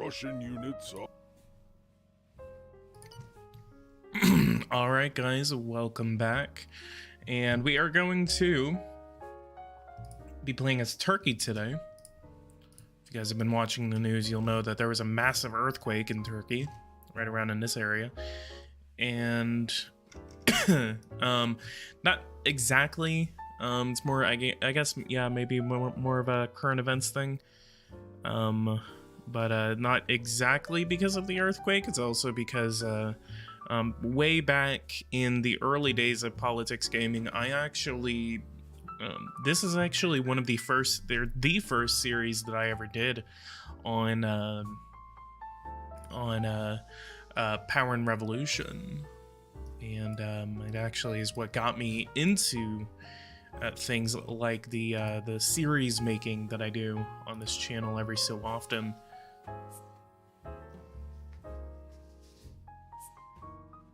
Russian units are... Alright guys, welcome back. And we are going to be playing as Turkey today. If you guys have been watching the news, you'll know that there was a massive earthquake in Turkey, right around in this area. And not exactly, it's more, I guess, yeah, maybe more of a current events thing. But not exactly because of the earthquake. It's also because way back in the early days of PoliticsGaming, I actually this is actually one of the first series that I ever did on Power and Revolution, and it actually is what got me into things like the series making that I do on this channel every so often.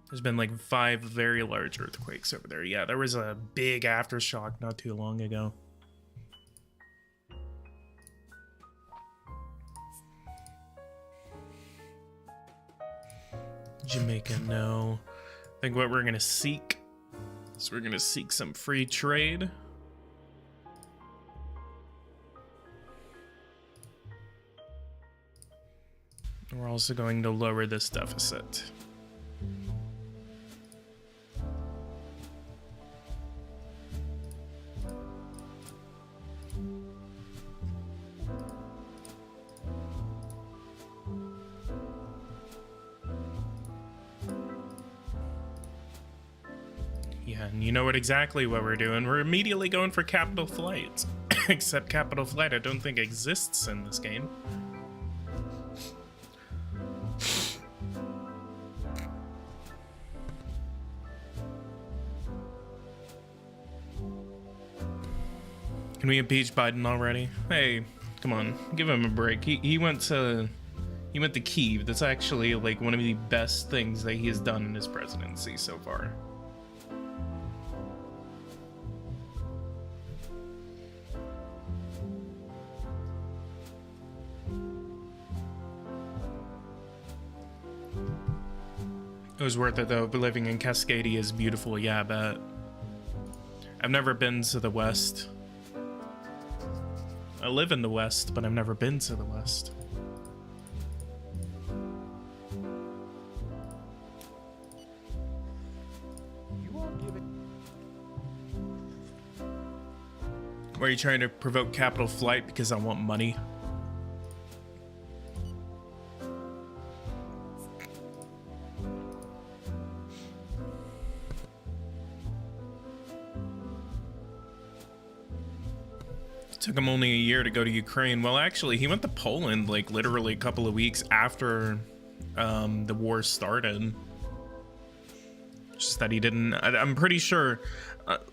There's been like 5 very large earthquakes over there. Yeah, there was a big aftershock not too long ago. Jamaica, no. I think what we're gonna seek is we're gonna seek some free trade. We're also going to lower this deficit. Yeah, and you know exactly what we're doing. We're immediately going for capital flight. Except capital flight I don't think exists in this game. Can we impeach Biden already? Hey, come on, give him a break. He went to Kyiv. That's actually like one of the best things that he has done in his presidency so far. It was worth it though, but living in Cascadia is beautiful, yeah, I bet. I've never been to the West. I live in the West, but I've never been to the West. Why are you trying to provoke capital flight? Because I want money. Took him only a year to go to Ukraine. Well, actually, he went to Poland like literally a couple of weeks after the war started. Just that he didn't. I'm pretty sure,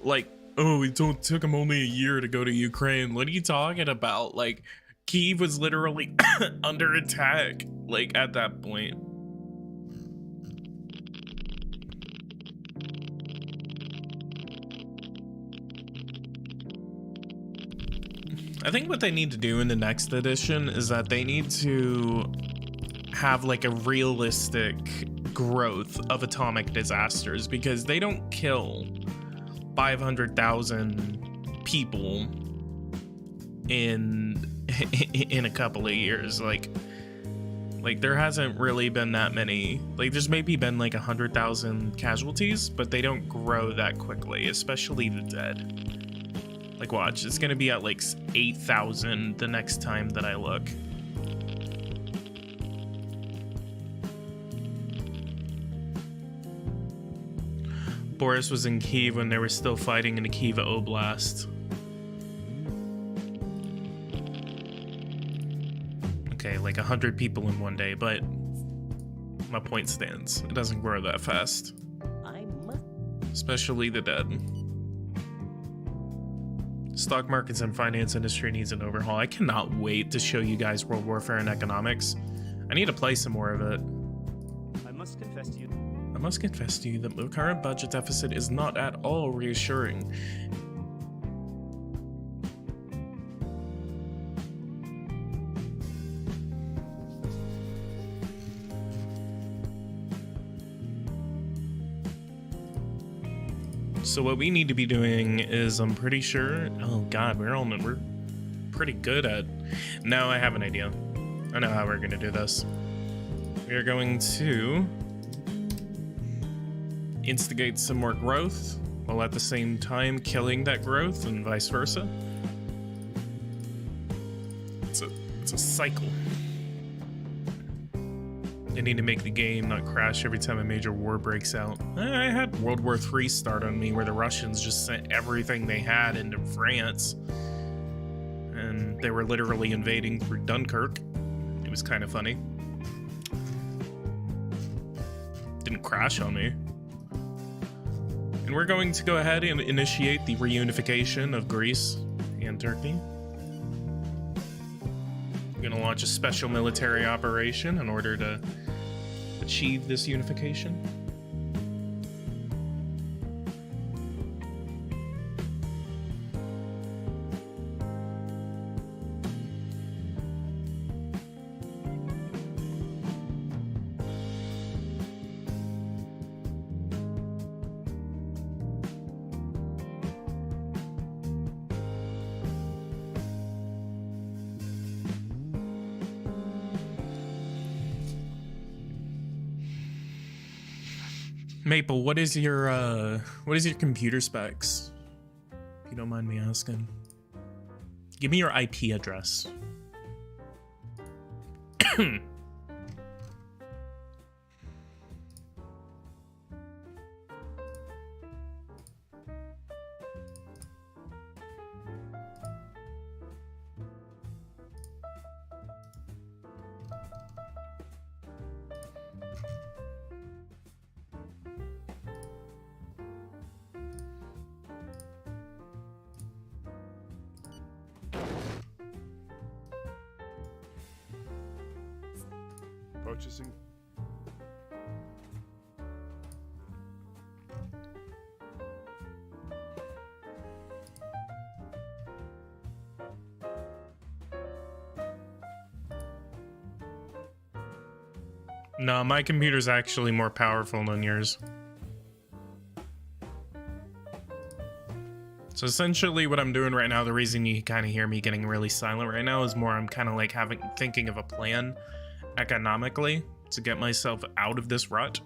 like, oh, it took him only a year to go to Ukraine. What are you talking about? Like, Kyiv was literally under attack, like, at that point. I think what they need to do in the next edition is that they need to have like a realistic growth of atomic disasters, because they don't kill 500,000 people in a couple of years. Like there hasn't really been that many. Like there's maybe been like 100,000 casualties, but they don't grow that quickly, especially the dead. Like, watch, it's gonna be at like 8,000 the next time that I look. Boris was in Kyiv when they were still fighting in the Kyiv Oblast. Okay, like 100 people in one day, but my point stands. It doesn't grow that fast. Especially the dead. Stock markets and finance industry needs an overhaul. I cannot wait to show you guys World Warfare and economics. I need to play some more of it. I must confess to you that the current budget deficit is not at all reassuring. So what we need to be doing is, I'm pretty sure, oh god, we're pretty good at, no, I have an idea. I know how we're gonna do this. We are going to instigate some more growth while at the same time killing that growth and vice versa. It's a cycle. I need to make the game not crash every time a major war breaks out. I had World War III start on me where the Russians just sent everything they had into France. And they were literally invading through Dunkirk. It was kind of funny. Didn't crash on me. And we're going to go ahead and initiate the reunification of Greece and Turkey. We're going to launch a special military operation in order to achieve this unification. Maple, what is your computer specs? If you don't mind me asking. Give me your IP address. Purchasing. No, my computer's actually more powerful than yours. So essentially what I'm doing right now, the reason you kind of hear me getting really silent right now is more I'm kind of like thinking of a plan economically to get myself out of this rut.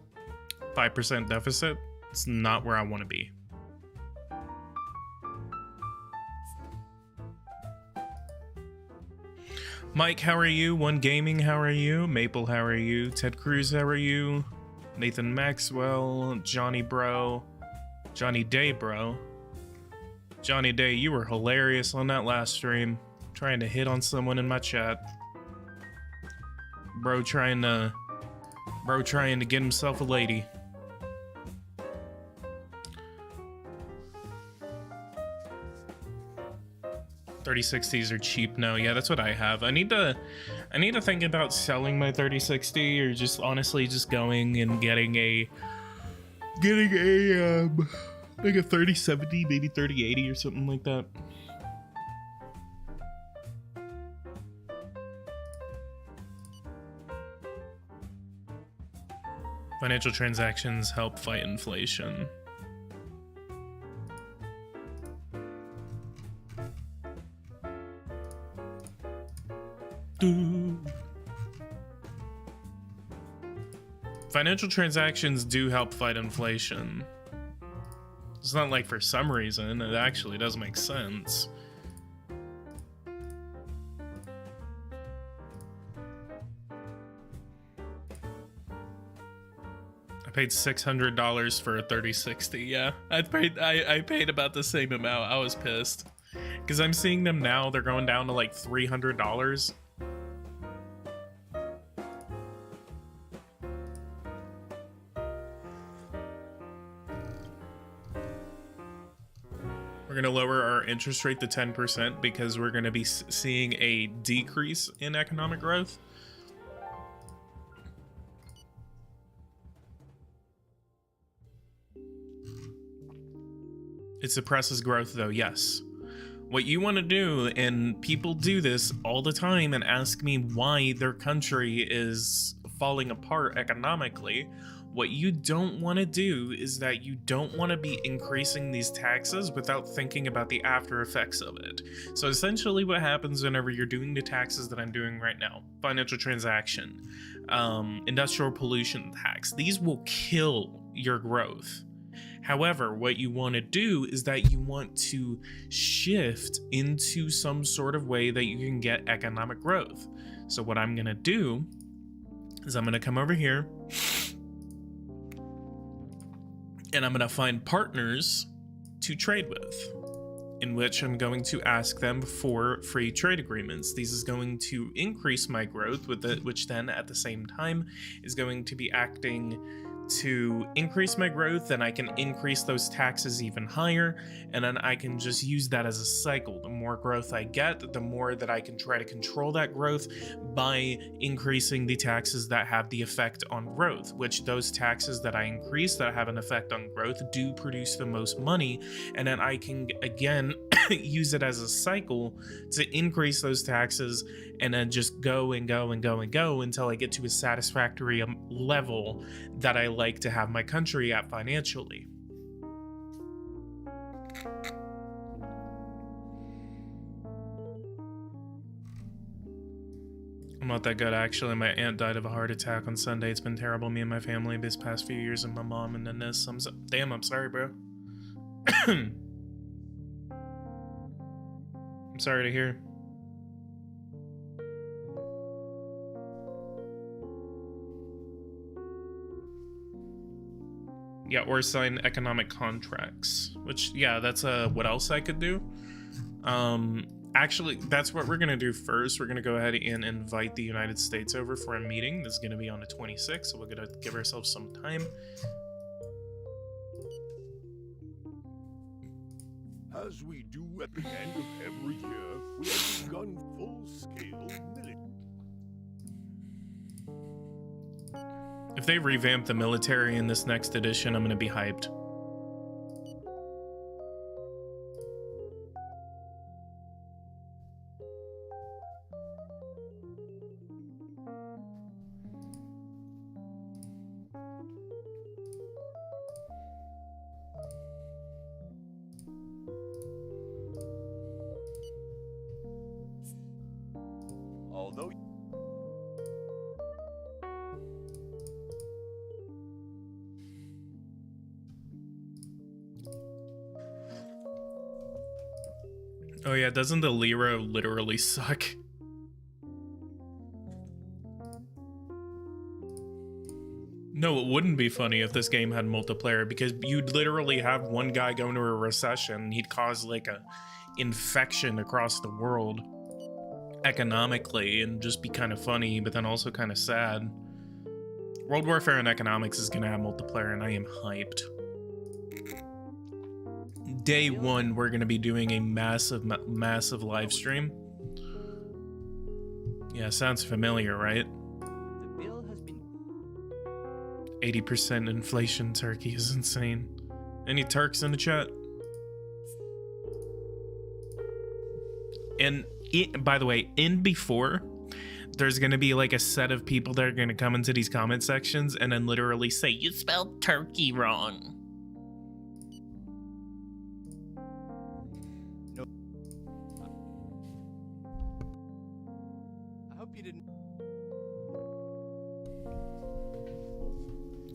5% deficit, it's not where I want to be. Mike, how are you? One Gaming, how are you? Maple, how are you? Ted Cruz, how are you? Nathan Maxwell, Johnny Bro, Johnny Day Bro. Johnny Day, you were hilarious on that last stream, trying to hit on someone in my chat. Bro trying to get himself a lady. $3060s are cheap now. Yeah, that's what I have. I need to think about selling my 3060 or just honestly just going and getting a like a 3070, maybe 3080 or something like that. Financial transactions help fight inflation. Financial transactions do help fight inflation. It's not like for some reason, it actually does make sense. I paid $600 for a 3060. Yeah, I paid about the same amount. I was pissed because I'm seeing them now. They're going down to like $300. We're going to lower our interest rate to 10% because we're going to be seeing a decrease in economic growth. It suppresses growth though, yes. What you want to do, and people do this all the time and ask me why their country is falling apart economically. What you don't want to do is that you don't want to be increasing these taxes without thinking about the after effects of it. So essentially what happens whenever you're doing the taxes that I'm doing right now, financial transaction, industrial pollution tax, these will kill your growth. However, what you want to do is that you want to shift into some sort of way that you can get economic growth. So what I'm going to do is I'm going to come over here and I'm going to find partners to trade with, in which I'm going to ask them for free trade agreements. This is going to increase my growth, with it, which then at the same time is going to be acting to increase my growth, and I can increase those taxes even higher, and then I can just use that as a cycle. The more growth I get, the more that I can try to control that growth by increasing the taxes that have the effect on growth, which those taxes that I increase that have an effect on growth do produce the most money, and then I can again use it as a cycle to increase those taxes and then just go and go and go and go until I get to a satisfactory level that I like to have my country at financially. I'm not that good, actually. My aunt died of a heart attack on Sunday. It's been terrible, me and my family, this past few years, and my mom, and then this. Damn, I'm sorry, bro. I'm sorry to hear. Yeah, or sign economic contracts, which, yeah, that's what else I could do. Actually, that's what we're gonna do first. We're gonna go ahead and invite the United States over for a meeting. This is gonna be on the 26th, so we're gonna give ourselves some time. As we do at the end of every year, we have begun full-scale military. If they revamp the military in this next edition, I'm gonna be hyped. Although Oh yeah, doesn't the lira literally suck? No, it wouldn't be funny if this game had multiplayer, because you'd literally have one guy go into a recession, he'd cause like a infection across the world economically and just be kind of funny, but then also kind of sad. World Warfare and Economics is gonna have multiplayer, and I am hyped. Day one, we're gonna be doing a massive live stream. Yeah, sounds familiar, right? The bill has been 80% inflation Turkey is insane. Any Turks in the chat? And by the way, in before, there's gonna be like a set of people that are gonna come into these comment sections and then literally say, "You spelled Turkey wrong." I hope you didn't.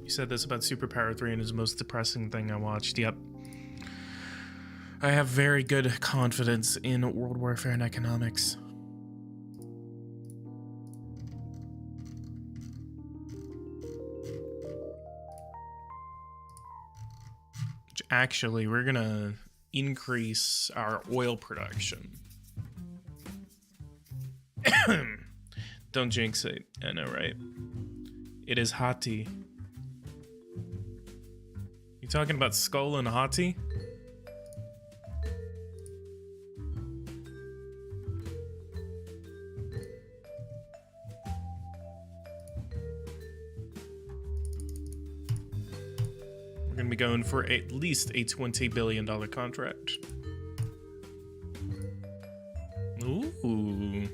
You said this about Superpower 3 and it's the most depressing thing I watched. Yep. I have very good confidence in World Warfare and Economics. Which actually, we're gonna increase our oil production. Don't jinx it. I know, right? It is Hati. You talking about Skull and Hati? We're gonna be going for at least a $20 billion contract. Ooh.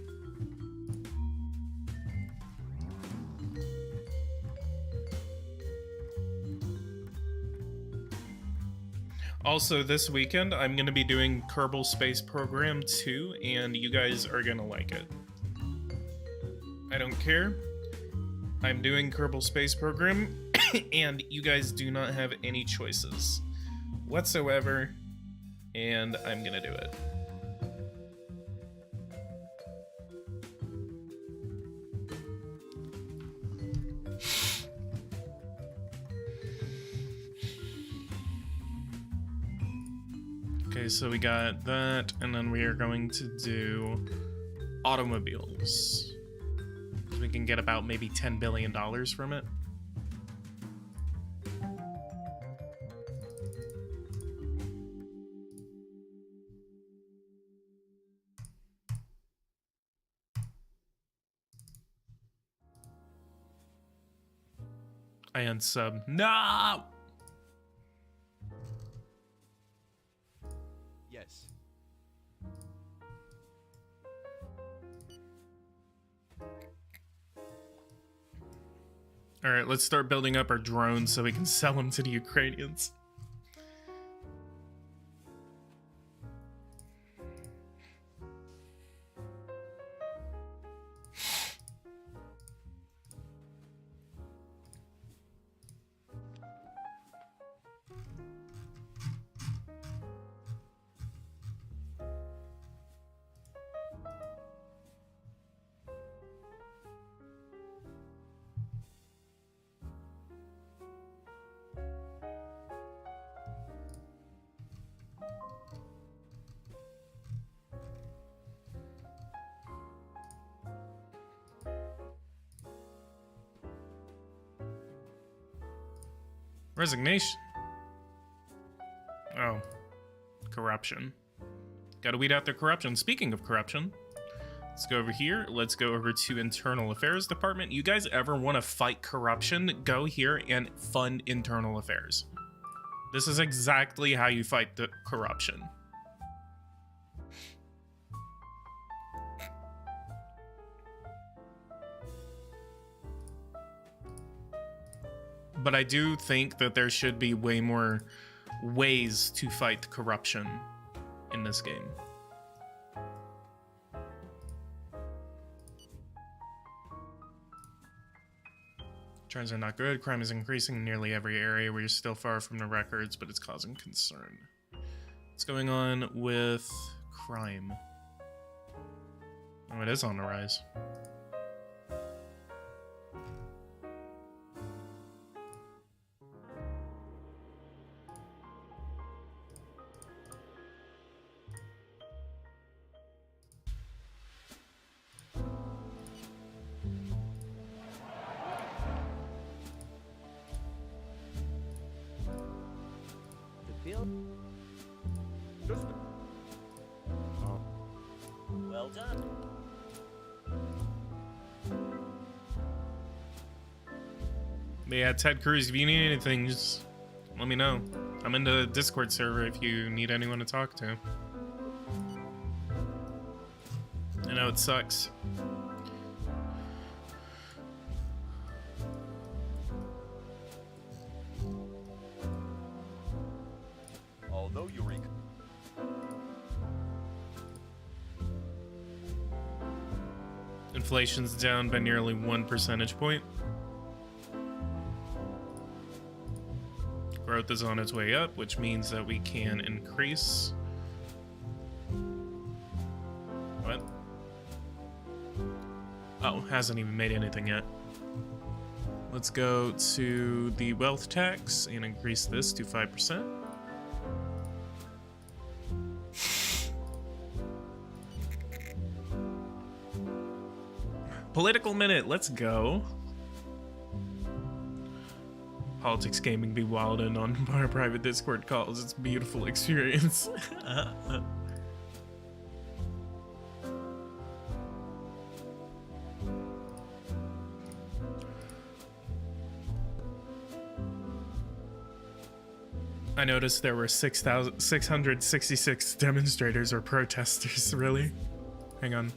Also, this weekend, I'm going to be doing Kerbal Space Program 2, and you guys are going to like it. I don't care. I'm doing Kerbal Space Program, and you guys do not have any choices whatsoever, and I'm going to do it. Okay, so we got that, and then we are going to do automobiles. We can get about maybe $10 billion from it. I unsub. No! Yes. All right, let's start building up our drones so we can sell them to the Ukrainians. Resignation. Oh, corruption. Gotta weed out their corruption. Speaking of corruption, let's go over here. Let's go over to Internal Affairs Department. You guys ever want to fight corruption? Go here and fund internal affairs. This is exactly how you fight the corruption. But I do think that there should be way more ways to fight corruption in this game. Trends are not good. Crime is increasing in nearly every area. We're still far from the records, but it's causing concern. What's going on with crime? Oh, it is on the rise. Well done. But yeah, Ted Cruz, if you need anything, just let me know. I'm in the Discord server if you need anyone to talk to. I know it sucks. Although Eureka. Inflation's down by nearly 1 percentage point. Growth is on its way up, which means that we can increase. What? Oh, hasn't even made anything yet. Let's go to the wealth tax and increase this to 5%. Political minute, let's go. Politics Gaming be wildin' on our private Discord calls. It's a beautiful experience. I noticed there were 666 demonstrators or protesters, really? Hang on.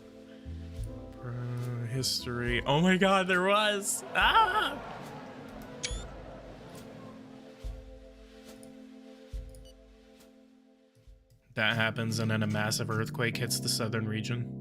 History. Oh my god, there was! Ah! that happens and then a massive earthquake hits the southern region.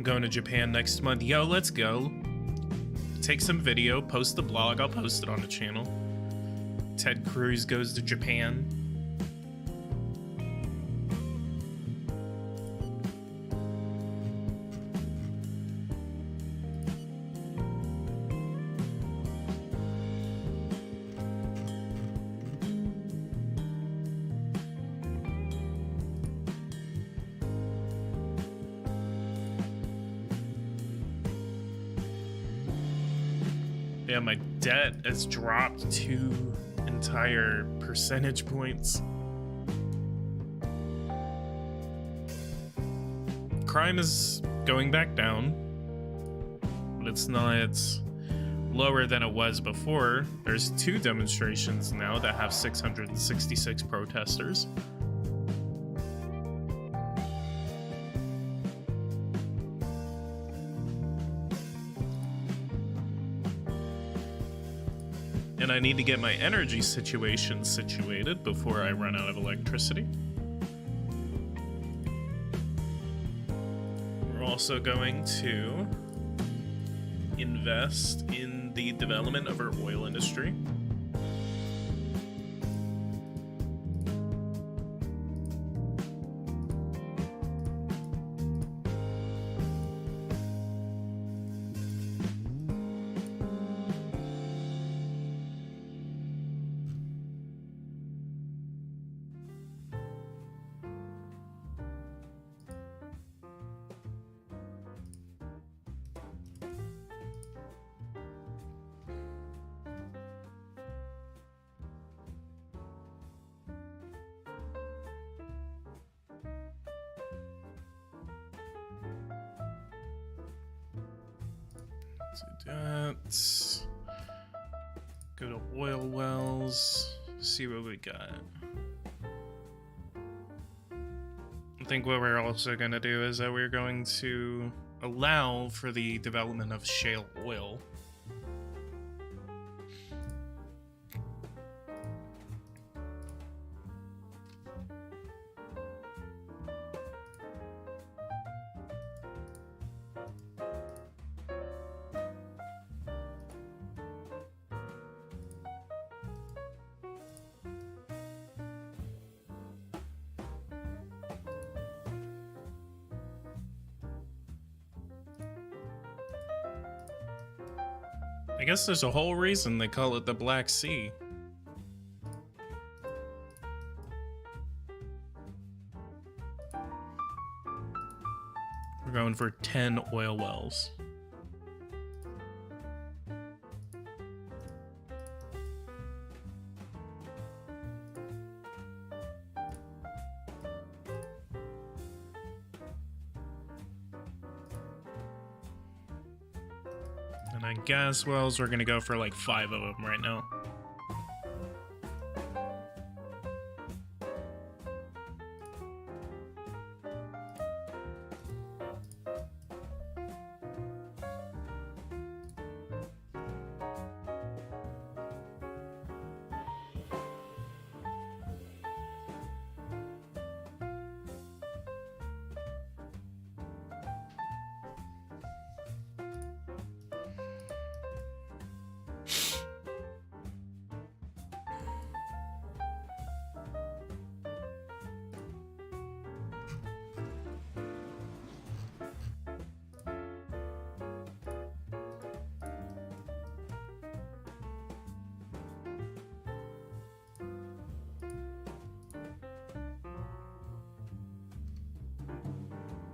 Going to Japan next month. Yo, let's go. Take some video, post the blog. I'll post it on the channel. Ted Cruz goes to Japan. Yeah, my debt has dropped 2 entire percentage points. Crime is going back down, but it's not lower than it was before. There's 2 demonstrations now that have 666 protesters. And I need to get my energy situation situated before I run out of electricity. We're also going to invest in the development of our oil industry. Do that. Go to oil wells. See what we got. I think what we're also going to do is that we're going to allow for the development of shale oil. I guess there's a whole reason they call it the Black Sea. We're going for 10 oil wells. And then gas wells, we're gonna go for like 5 of them right now.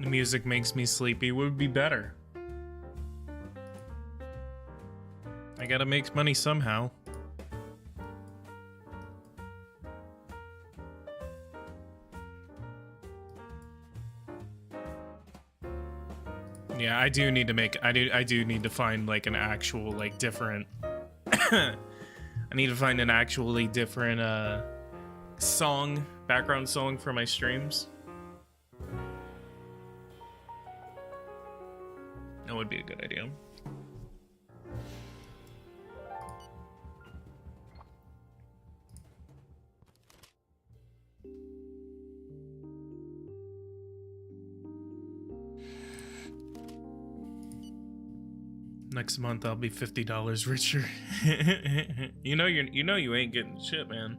The music makes me sleepy. Would be better. I gotta make money somehow. Yeah, I do need to make. I do need to find like an actual like different. I need to find an actually different song, background song for my streams. That would be a good idea. Next month I'll be $50 richer. you know you ain't getting shit, man.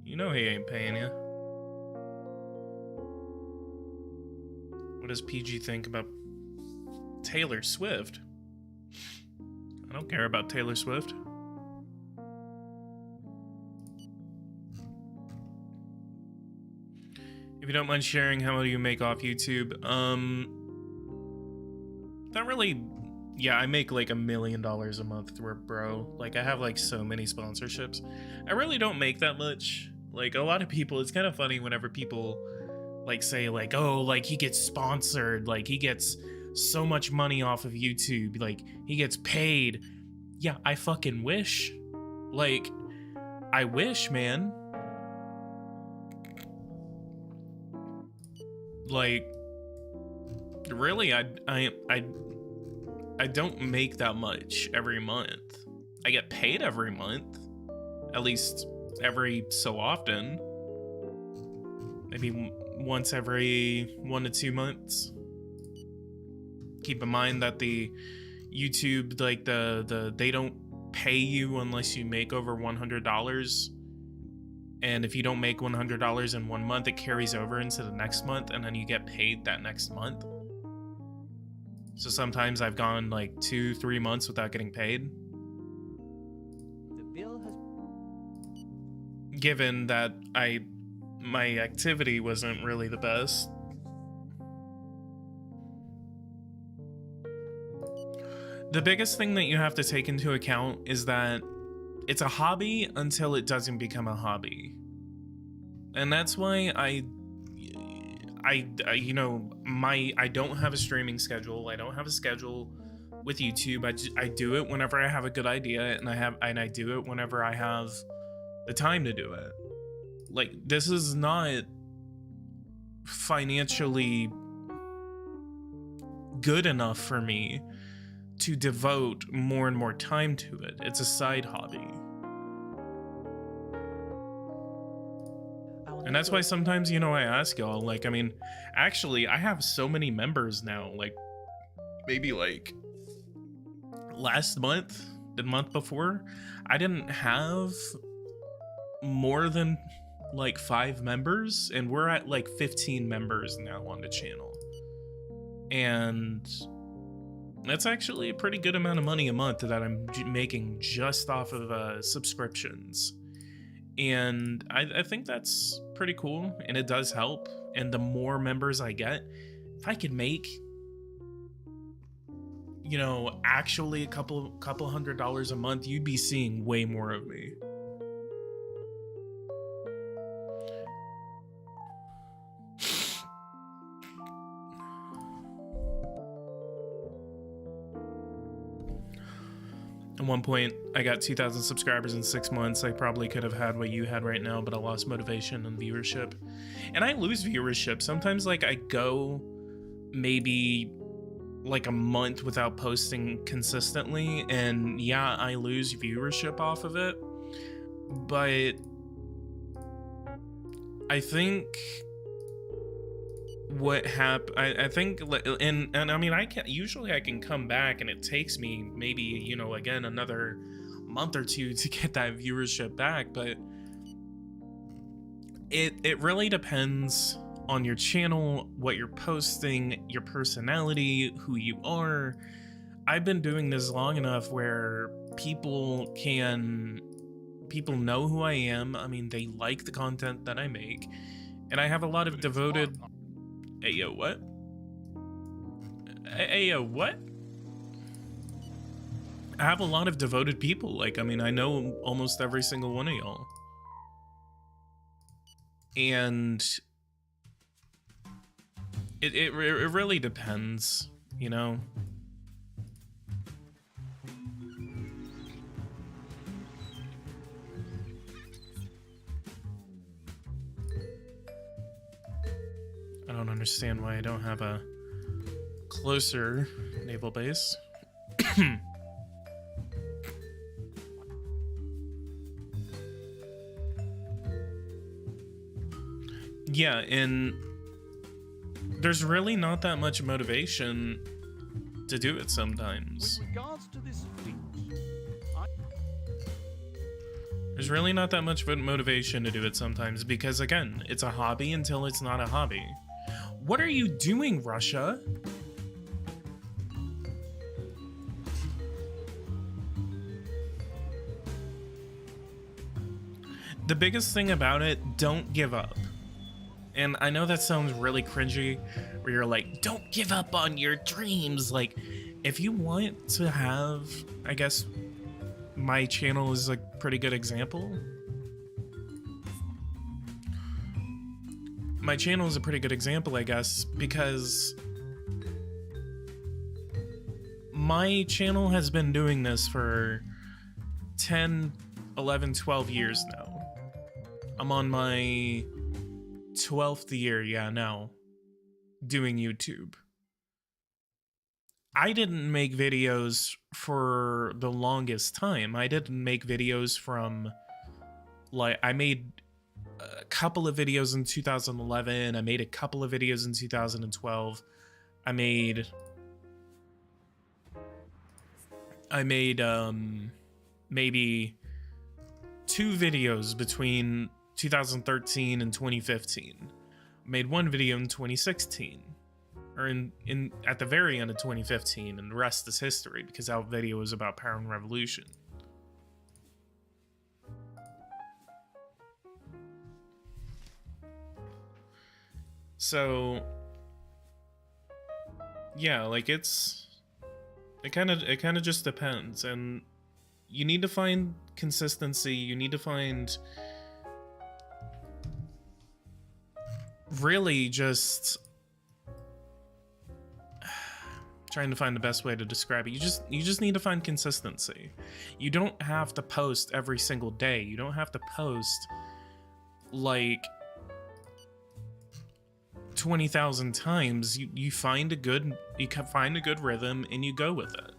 You know he ain't paying you. What does PG think about Taylor Swift? I don't care about Taylor Swift. If you don't mind sharing, how do you make off YouTube? Not really. Yeah, I make like $1 million a month through bro. Like I have like so many sponsorships. I really don't make that much. Like a lot of people, it's kind of funny whenever people like say like, oh, like he gets sponsored, like he gets so much money off of YouTube, like he gets paid. Yeah, I fucking wish. Like I wish, man. Like really, I don't make that much every month. I get paid every month, at least every so often. Maybe once every 1 to 2 months. Keep in mind that the YouTube, like they don't pay you unless you make over $100. And if you don't make $100 in 1 month, it carries over into the next month, and then you get paid that next month. So sometimes I've gone like 2-3 months without getting paid. The bill has... Given that my activity wasn't really the best. The biggest thing that you have to take into account is that it's a hobby until it doesn't become a hobby. And that's why I you know, I don't have a streaming schedule. I don't have a schedule with YouTube. I do it whenever I have a good idea, and I do it whenever I have the time to do it. Like, this is not financially good enough for me to devote more and more time to it. It's a side hobby. And that's why sometimes, you know, I ask y'all, like, I mean, actually, I have so many members now, like, maybe, like, last month, the month before, I didn't have more than, like, 5 members, and we're at, like, 15 members now on the channel. And that's actually a pretty good amount of money a month that I'm making just off of subscriptions. And I think that's pretty cool, and it does help. And the more members I get, if I could make, you know, actually a couple $100s a month, you'd be seeing way more of me. At one point, I got 2,000 subscribers in 6 months. I probably could have had what you had right now, but I lost motivation and viewership. And I lose viewership. Sometimes, like, I go maybe like a month without posting consistently, and yeah, I lose viewership off of it. But I think what happened, I think, and I mean, I can come back, and it takes me maybe, you know, again, another month or two to get that viewership back, but it really depends on your channel, what you're posting, your personality, who you are. I've been doing this long enough where people know who I am. I mean, they like the content that I make, and I have a lot of devoted Hey, yo, what? Hey, yo, what? I have a lot of devoted people. Like, I mean, I know almost every single one of y'all. And it really depends, you know? I don't understand why I don't have a closer naval base. Yeah, and there's really not that much motivation to do it sometimes. With regards to this fleet, There's really not that much motivation to do it sometimes because, again, it's a hobby until it's not a hobby. What are you doing, Russia? The biggest thing about it, don't give up. And I know that sounds really cringy, where you're like, don't give up on your dreams. Like, if you want to have, I guess, my channel is a pretty good example. My channel is a pretty good example, I guess, because my channel has been doing this for 10, 11, 12 years now. I'm on my 12th year, yeah, now, doing YouTube. I didn't make videos for the longest time. I didn't make videos from, like, I made a couple of videos in 2011. I made a couple of videos in 2012. I made maybe 2 videos between 2013 and 2015. Made 1 video in 2016, or in at the very end of 2015, and the rest is history because that video was about Power and Revolution. So yeah, like it kind of just depends, and you need to find consistency. You need to find really just trying to find the best way to describe it. You just need to find consistency. You don't have to post every single day. You don't have to post like 20,000 times. You find a good rhythm and you go with it.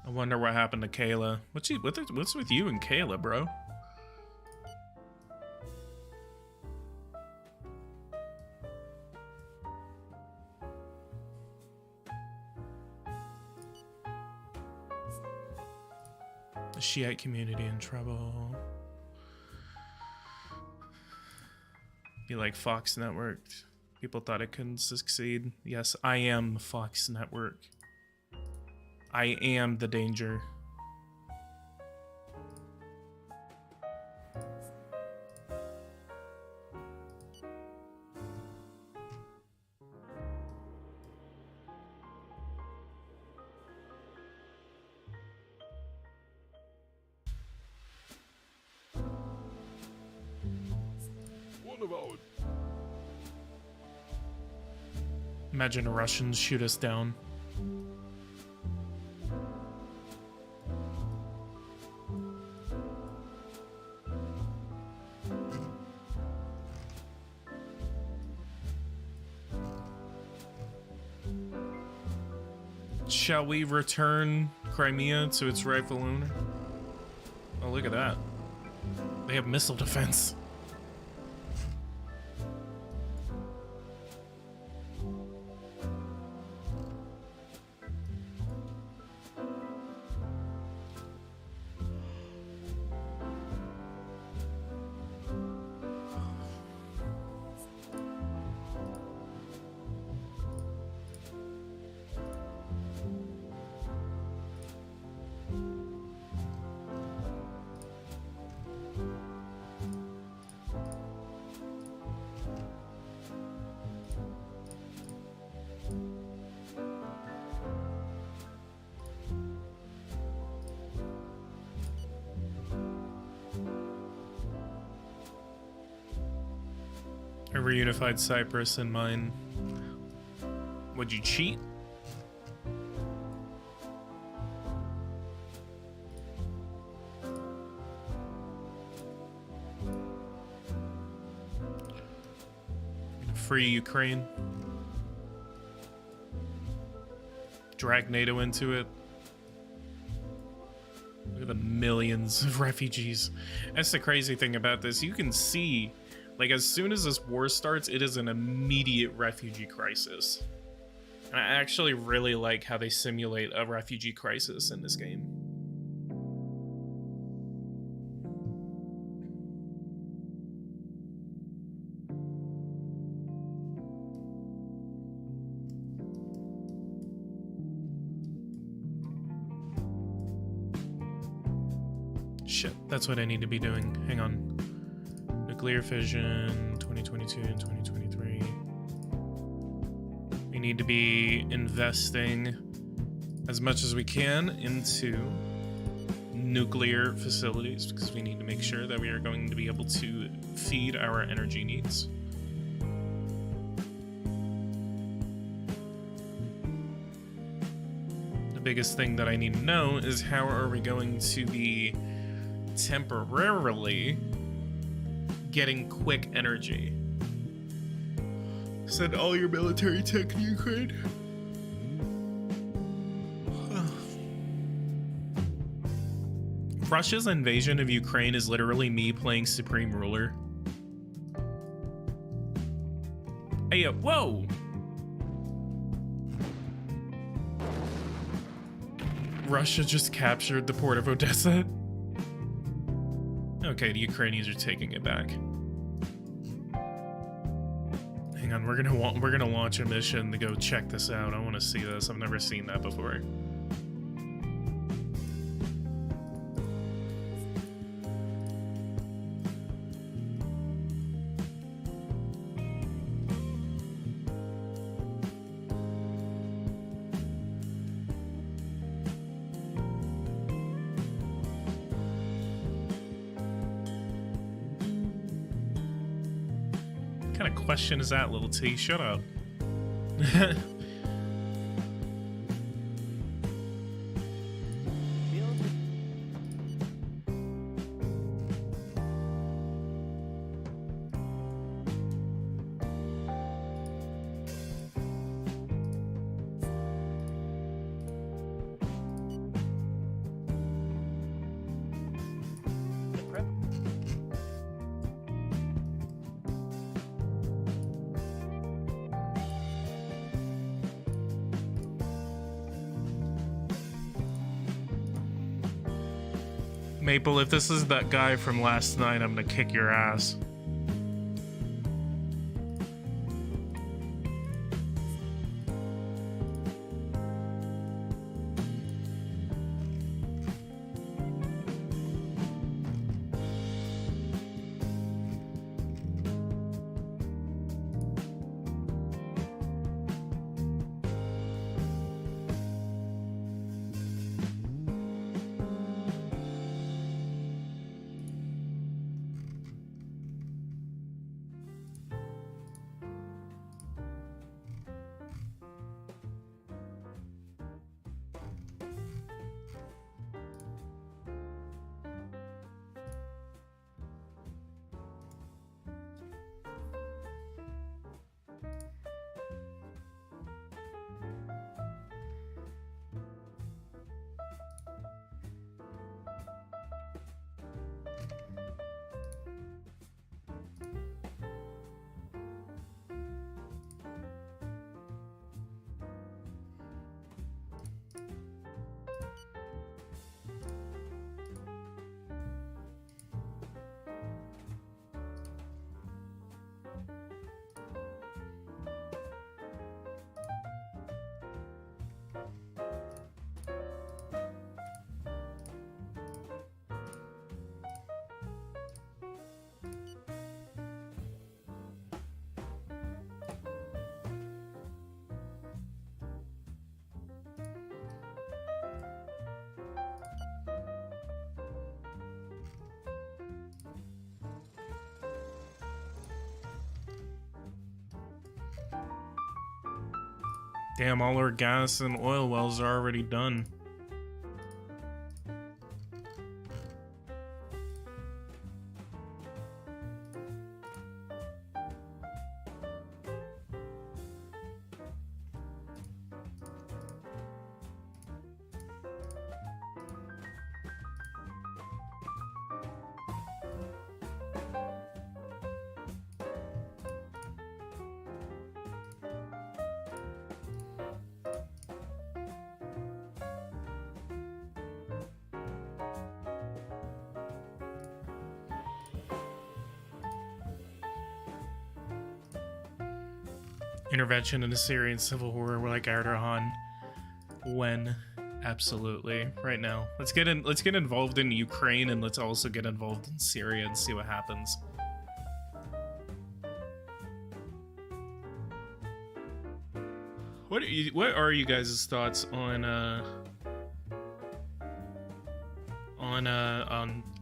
I wonder what happened to Kayla. What's with you and Kayla, bro? The Shiite community in trouble. Be like Fox Network. People thought it couldn't succeed. Yes, I am Fox Network. I am the danger. one of our Imagine the Russians shoot us down. Shall we return Crimea to its rightful owner? Oh, look at that. They have missile defense. A reunified Cyprus in mine. Would you cheat? Free Ukraine. Drag NATO into it. Look at the millions of refugees. That's the crazy thing about this. You can see, like, as soon as this war starts, it is an immediate refugee crisis. And I actually really like how they simulate a refugee crisis in this game. Shit, that's what I need to be doing. Hang on. Nuclear fission, 2022 and 2023. We need to be investing as much as we can into nuclear facilities because we need to make sure that we are going to be able to feed our energy needs. The biggest thing that I need to know is how are we going to be temporarily getting quick energy. Send all your military tech to Ukraine. Russia's invasion of Ukraine is literally me playing Supreme Ruler. Hey, whoa! Russia just captured the port of Odessa. Okay, the Ukrainians are taking it back. Hang on, we're gonna launch a mission to go check this out. I want to see this. I've never seen that before. What kind of question is that, little T? Shut up. Maple, if this is that guy from last night, I'm gonna kick your ass. Damn, all our gas and oil wells are already done. Intervention in the Syrian civil war like Erdogan. When? Absolutely. Right now. Let's get involved in Ukraine, and let's also get involved in Syria and see what happens. What are you guys' thoughts on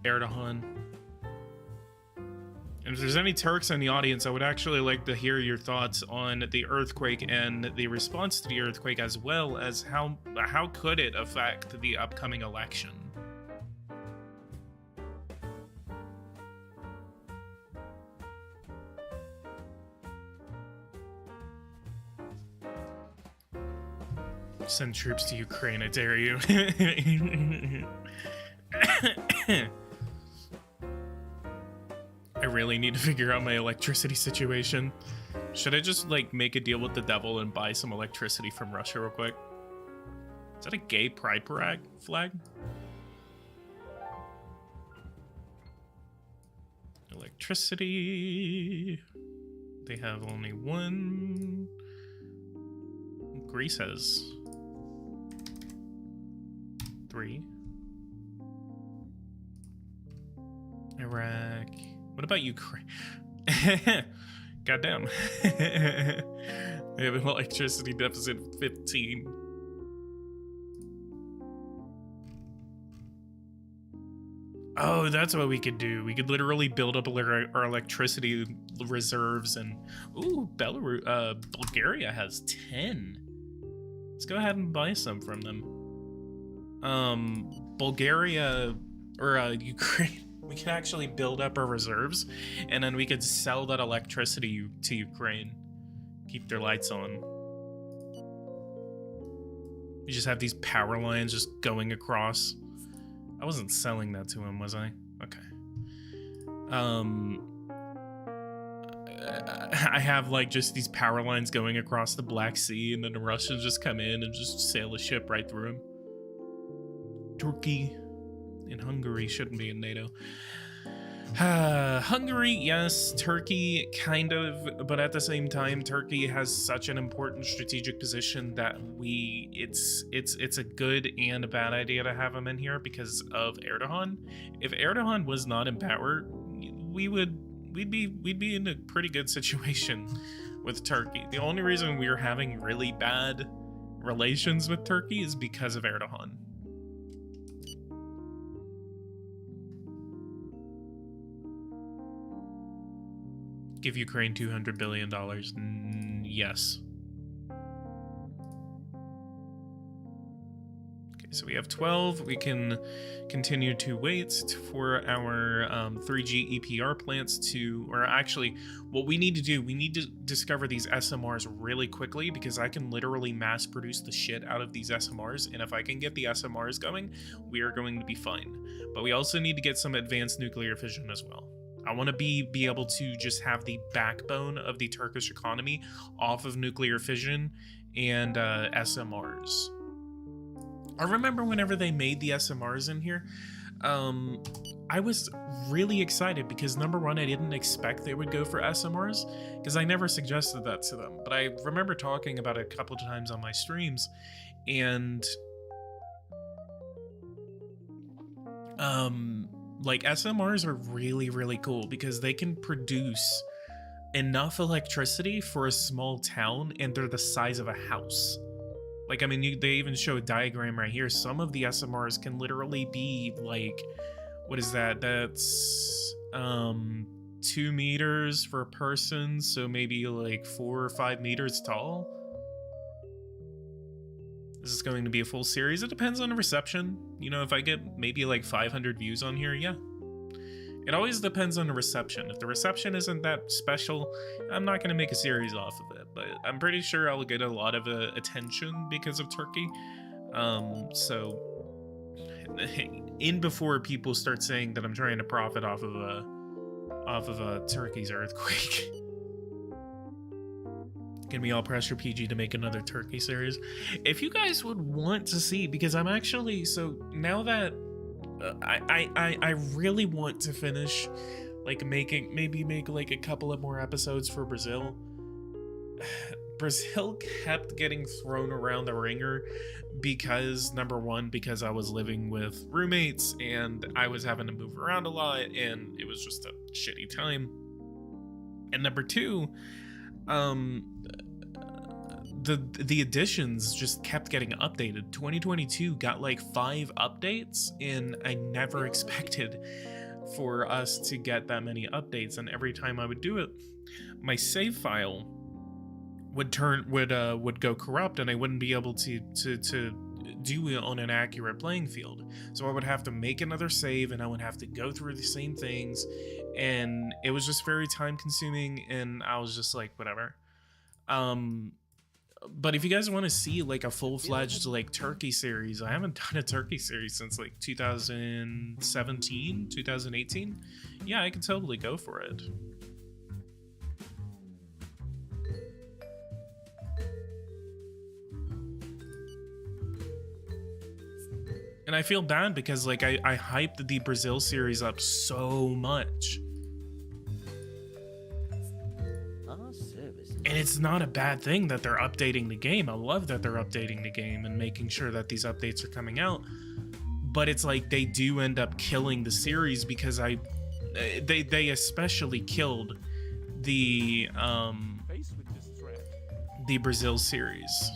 Erdogan? And if there's any Turks in the audience, I would actually like to hear your thoughts on the earthquake and the response to the earthquake, as well as how could it affect the upcoming election. Send troops to Ukraine, I dare you. I really need to figure out my electricity situation. Should I just, like, make a deal with the devil and buy some electricity from Russia real quick? Is that a gay pride flag? Electricity. They have only one. Greece has 3. Iraq. What about Ukraine? Goddamn. They have an electricity deficit of 15. Oh, that's what we could do. We could literally build up our electricity reserves and... Ooh, Bulgaria has 10. Let's go ahead and buy some from them. Bulgaria or Ukraine. We can actually build up our reserves, and then we could sell that electricity to Ukraine. Keep their lights on. We just have these power lines just going across. I wasn't selling that to him, was I? Okay. I have like just these power lines going across the Black Sea, and then the Russians just come in and just sail a ship right through them. Turkey and Hungary shouldn't be in NATO. Hungary, yes. Turkey, kind of, but at the same time, Turkey has such an important strategic position that it's a good and a bad idea to have them in here because of Erdogan. If Erdogan was not in power, we'd be in a pretty good situation with Turkey. The only reason we're having really bad relations with Turkey is because of Erdogan. Give Ukraine $200 billion. Yes. Okay, so we have 12. We can continue to wait for our 3G EPR plants to, or actually, what we need to do, we need to discover these SMRs really quickly, because I can literally mass produce the shit out of these SMRs, and if I can get the SMRs going, we are going to be fine. But we also need to get some advanced nuclear fission as well. I want to be able to just have the backbone of the Turkish economy off of nuclear fission and SMRs. I remember whenever they made the SMRs in here, I was really excited because number one, I didn't expect they would go for SMRs because I never suggested that to them. But I remember talking about it a couple of times on my streams, and like SMRs are really, really cool because they can produce enough electricity for a small town, and they're the size of a house. Like, I mean, they even show a diagram right here. Some of the SMRs can literally be like, what is that? That's 2 meters for a person, so maybe like 4 or 5 meters tall. Is this going to be a full series? It depends on the reception. You know, if I get maybe like 500 views on here, yeah. It always depends on the reception. If the reception isn't that special, I'm not going to make a series off of it. But I'm pretty sure I'll get a lot of attention because of Turkey. So in before people start saying that I'm trying to profit off of Turkey's earthquake. Can we all pressure PG to make another Turkey series? If you guys would want to see, because I'm actually, so now that I really want to finish like maybe make like a couple of more episodes for Brazil. Brazil kept getting thrown around the ringer because, number one, because I was living with roommates and I was having to move around a lot and it was just a shitty time. And number two, the additions just kept getting updated. 2022 got like 5 updates and I never expected for us to get that many updates, and every time I would do it, my save file would go corrupt and I wouldn't be able to do it on an accurate playing field. So I would have to make another save and I would have to go through the same things, and it was just very time consuming, and I was just like, whatever. But if you guys want to see like a full-fledged like Turkey series, I haven't done a Turkey series since like 2017, 2018. Yeah, I could totally go for it. And I feel bad because like I hyped the Brazil series up so much. And it's not a bad thing that they're updating the game. I love that they're updating the game and making sure that these updates are coming out. But it's like they do end up killing the series because they especially killed the Brazil series.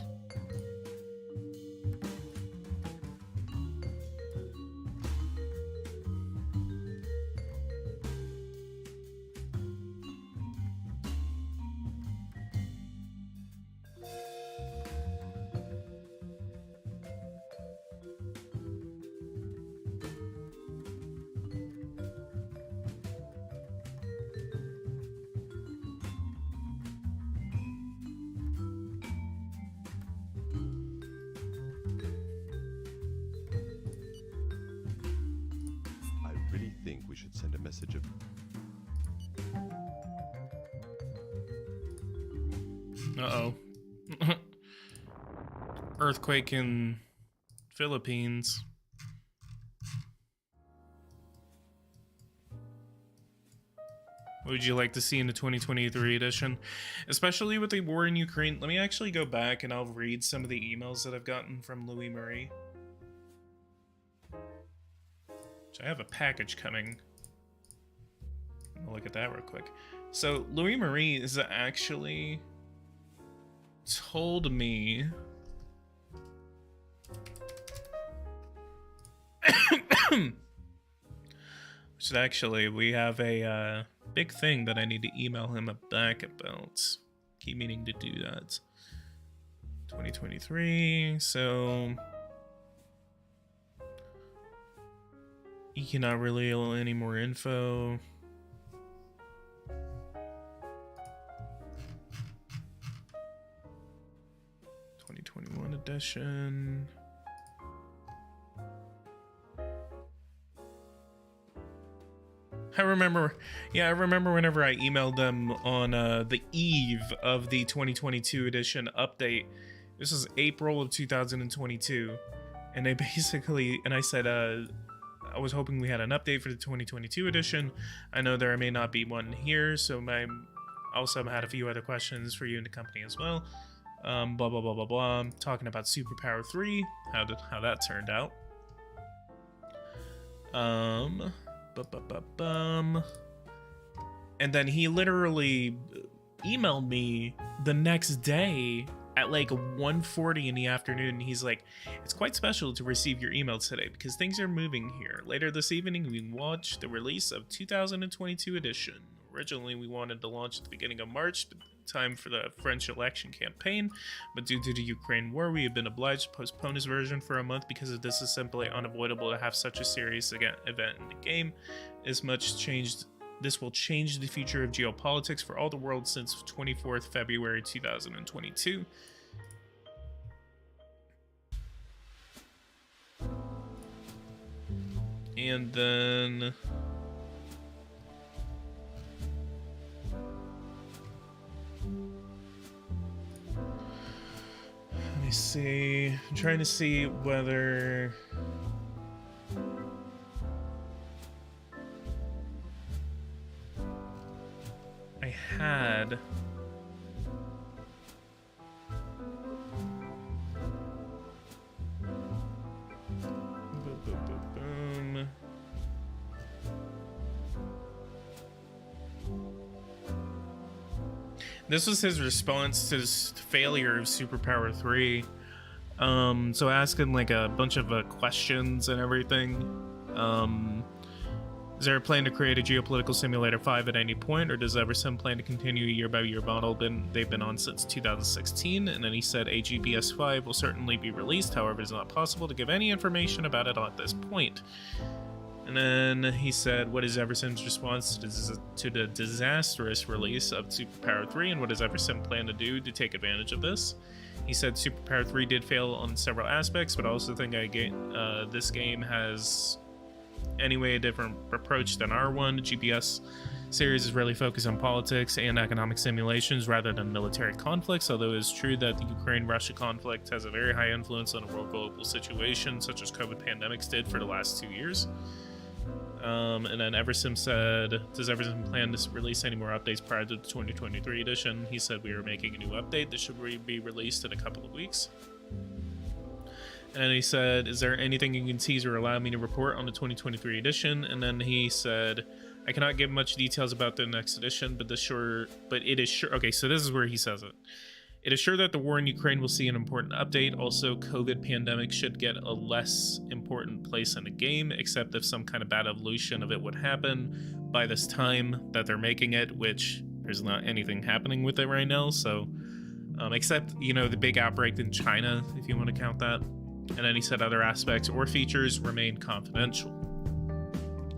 Send a message of Earthquake in Philippines. What would you like to see in the 2023 edition? Especially with the war in Ukraine. Let me actually go back and I'll read some of the emails that I've gotten from Louis Marie. So I have a package coming. I'll look at that real quick. So Louis Marie is actually told me which actually we have a big thing that I need to email him back about. Keep meaning to do that. 2023. So he cannot reveal any more info. 2021 edition. I remember whenever I emailed them on the eve of the 2022 edition update. This was April of 2022, and I said I was hoping we had an update for the 2022 edition. I know there may not be one here, so I also had a few other questions for you and the company as well. Blah blah blah blah blah. I'm talking about Superpower 3, how that turned out. And then he literally emailed me the next day at like 1:40 in the afternoon. He's like, "It's quite special to receive your email today because things are moving here. Later this evening, we watch the release of 2022 edition. Originally, we wanted to launch at the beginning of March, but time for the French election campaign, but due to the Ukraine war, we have been obliged to postpone this version for a month because this is simply unavoidable to have such a serious event in the game. This will change the future of geopolitics for all the world since 24th February 2022. And then let me see. I'm trying to see whether I had boom. This was his response to this failure of Superpower 3. So asking like a bunch of questions and everything. Is there a plan to create a Geopolitical Simulator 5 at any point, or does Eversim plan to continue a year-by-year model they've been on since 2016? And then he said AGBS 5 will certainly be released, however it is not possible to give any information about it at this point. And then he said, what is Eversim's response to the disastrous release of Superpower 3, and what does Eversim plan to do to take advantage of this? He said Superpower 3 did fail on several aspects, but I also think this game has anyway a different approach than our one. The GPS series is really focused on politics and economic simulations rather than military conflicts, although it is true that the Ukraine-Russia conflict has a very high influence on the world global situation, such as COVID pandemics did for the last 2 years. And then Eversim said, does Eversim plan to release any more updates prior to the 2023 edition? He said we are making a new update that should be released in a couple of weeks. And he said, is there anything you can tease or allow me to report on the 2023 edition? And then he said, I cannot give much details about the next edition, but it is sure. Okay, so this is where he says it. It is sure that the war in Ukraine will see an important update. Also, COVID pandemic should get a less important place in the game, except if some kind of bad evolution of it would happen by this time that they're making it, which there's not anything happening with it right now. So, except, you know, the big outbreak in China, if you want to count that. And then he said other aspects or features remain confidential.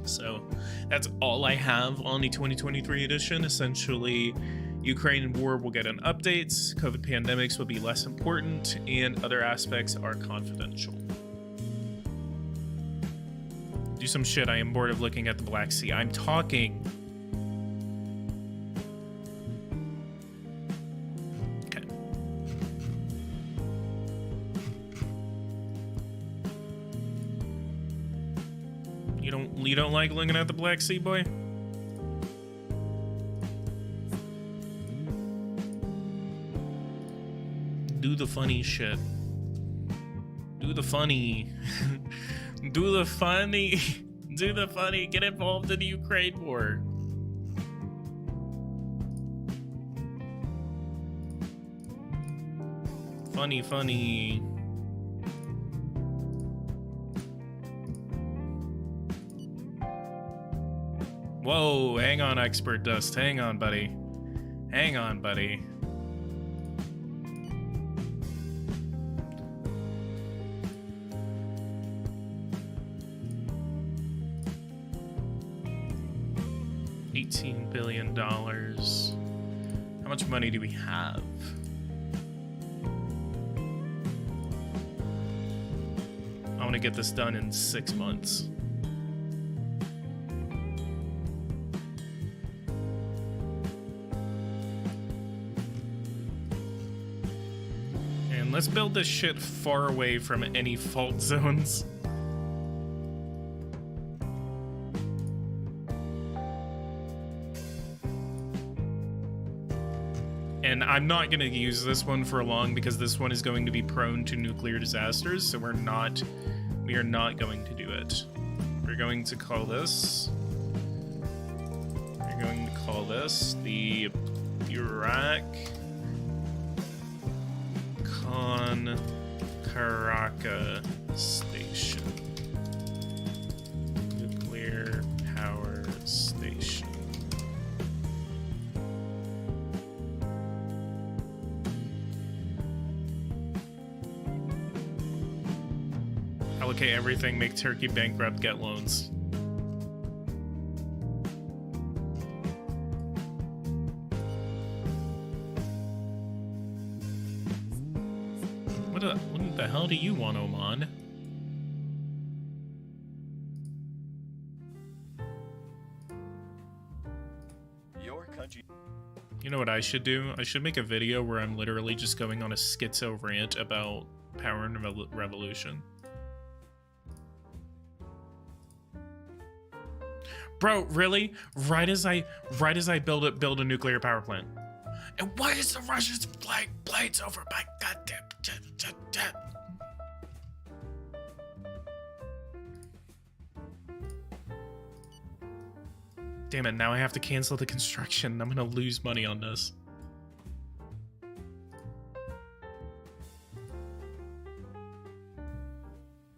So that's all I have on the 2023 edition. Essentially, Ukraine war will get an update, COVID pandemics will be less important, and other aspects are confidential. Do some shit. I am bored of looking at the Black Sea. I'm talking. Okay. You don't like looking at the Black Sea, boy? Do the funny shit. Do the funny. Do the funny. Do the funny. Get involved in the Ukraine war. Funny, funny. Whoa, hang on, Expert Dust. Hang on, buddy. Hang on, buddy. $18 billion. How much money do we have? I want to get this done in 6 months. And let's build this shit far away from any fault zones. And I'm not going to use this one for long because this one is going to be prone to nuclear disasters, so we are not going to do it. We're going to call this the Iraq Karaka Station. Nuclear power station. Okay, everything, make Turkey bankrupt, get loans. What the hell do you want, Oman? Your country. You know what I should do? I should make a video where I'm literally just going on a schizo rant about power and revolution. Bro, really? Right as I build a nuclear power plant. And why is the Russians flying planes over my goddamn jet? Damn it, now I have to cancel the construction. I'm gonna lose money on this.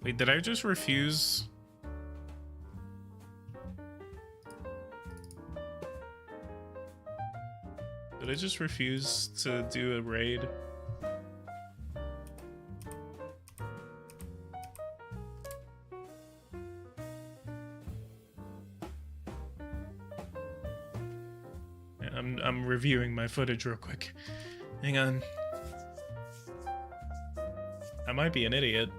Wait, did I just refuse? Did I just refuse to do a raid? I'm reviewing my footage real quick. Hang on. I might be an idiot.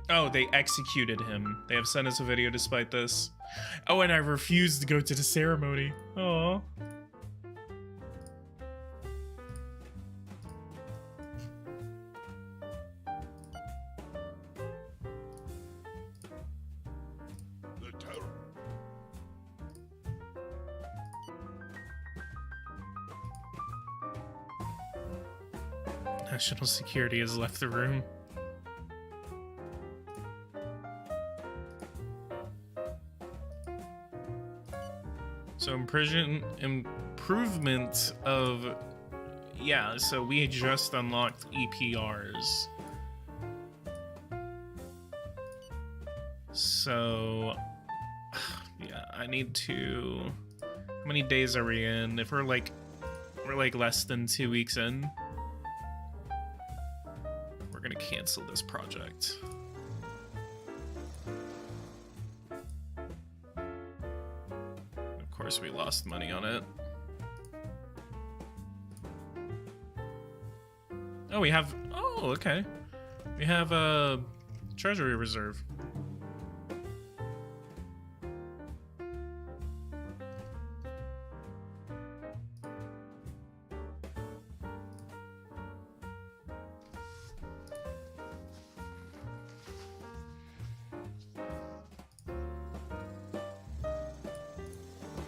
Oh, they executed him. They have sent us a video despite this. Oh, and I refused to go to the ceremony. Oh. National security has left the room. So improvement of, yeah, so we just unlocked EPRs. So, yeah, I need to, how many days are we in? If we're like less than 2 weeks in, we're gonna cancel this project. Of course, we lost money on it. Oh, we have, oh, okay. We have a treasury reserve.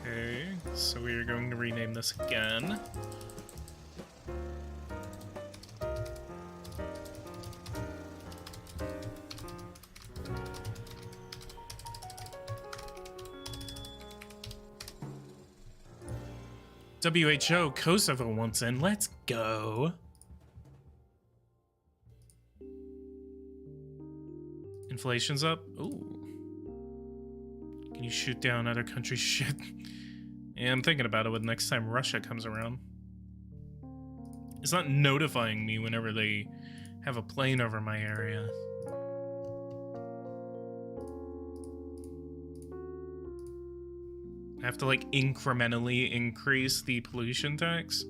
Okay, so we are going to rename this again. WHO, Kosovo wants in. Let's go. Inflation's up. Ooh. Can you shoot down other countries' shit? Yeah, I'm thinking about it with next time Russia comes around. It's not notifying me whenever they have a plane over my area. I have to like incrementally increase the pollution tax.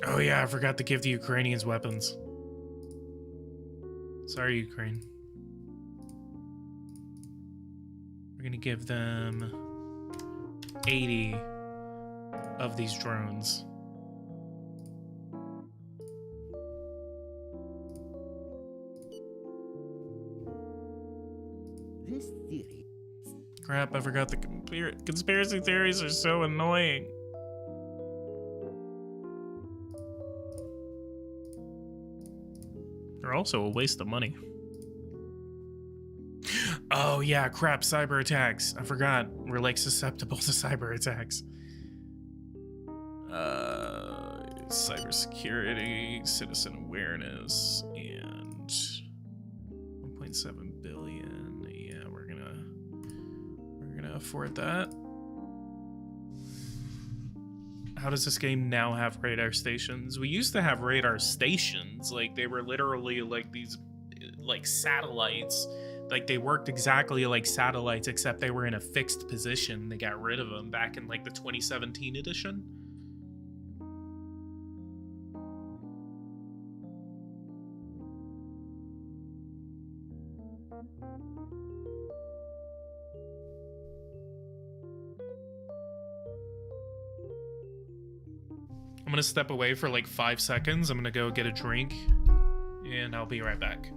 Oh yeah, I forgot to give the Ukrainians weapons. Sorry, Ukraine. We're gonna give them 80 of these drones. This theory. Crap, I forgot the conspiracy theories are so annoying. They're also a waste of money. Oh yeah, crap, cyber attacks. I forgot. We're like susceptible to cyber attacks. Cybersecurity, citizen awareness, and 1.7 billion. Yeah, we're gonna afford that. How does this game now have radar stations? We used to have radar stations. Like, they were literally like these like satellites. Like, they worked exactly like satellites, except they were in a fixed position. They got rid of them back in like the 2017 edition. I'm gonna step away for like 5 seconds. I'm gonna go get a drink, and I'll be right back.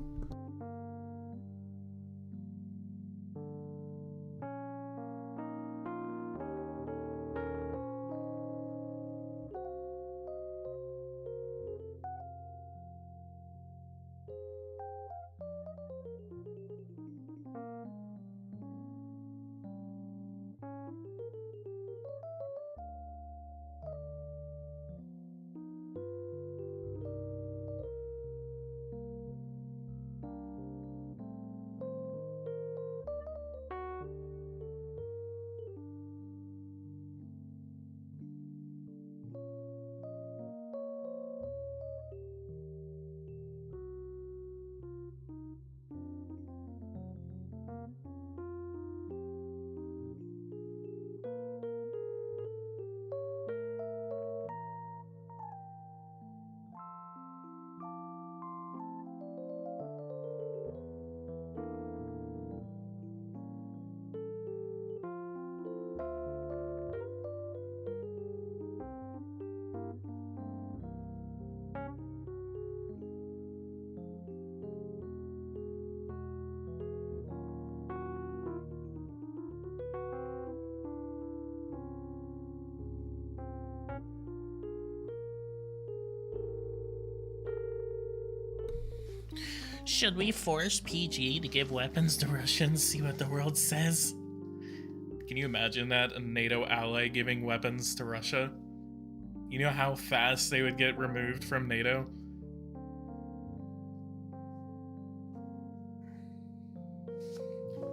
Should we force PG to give weapons to Russians? See what the world says? Can you imagine that? A NATO ally giving weapons to Russia? You know how fast they would get removed from NATO?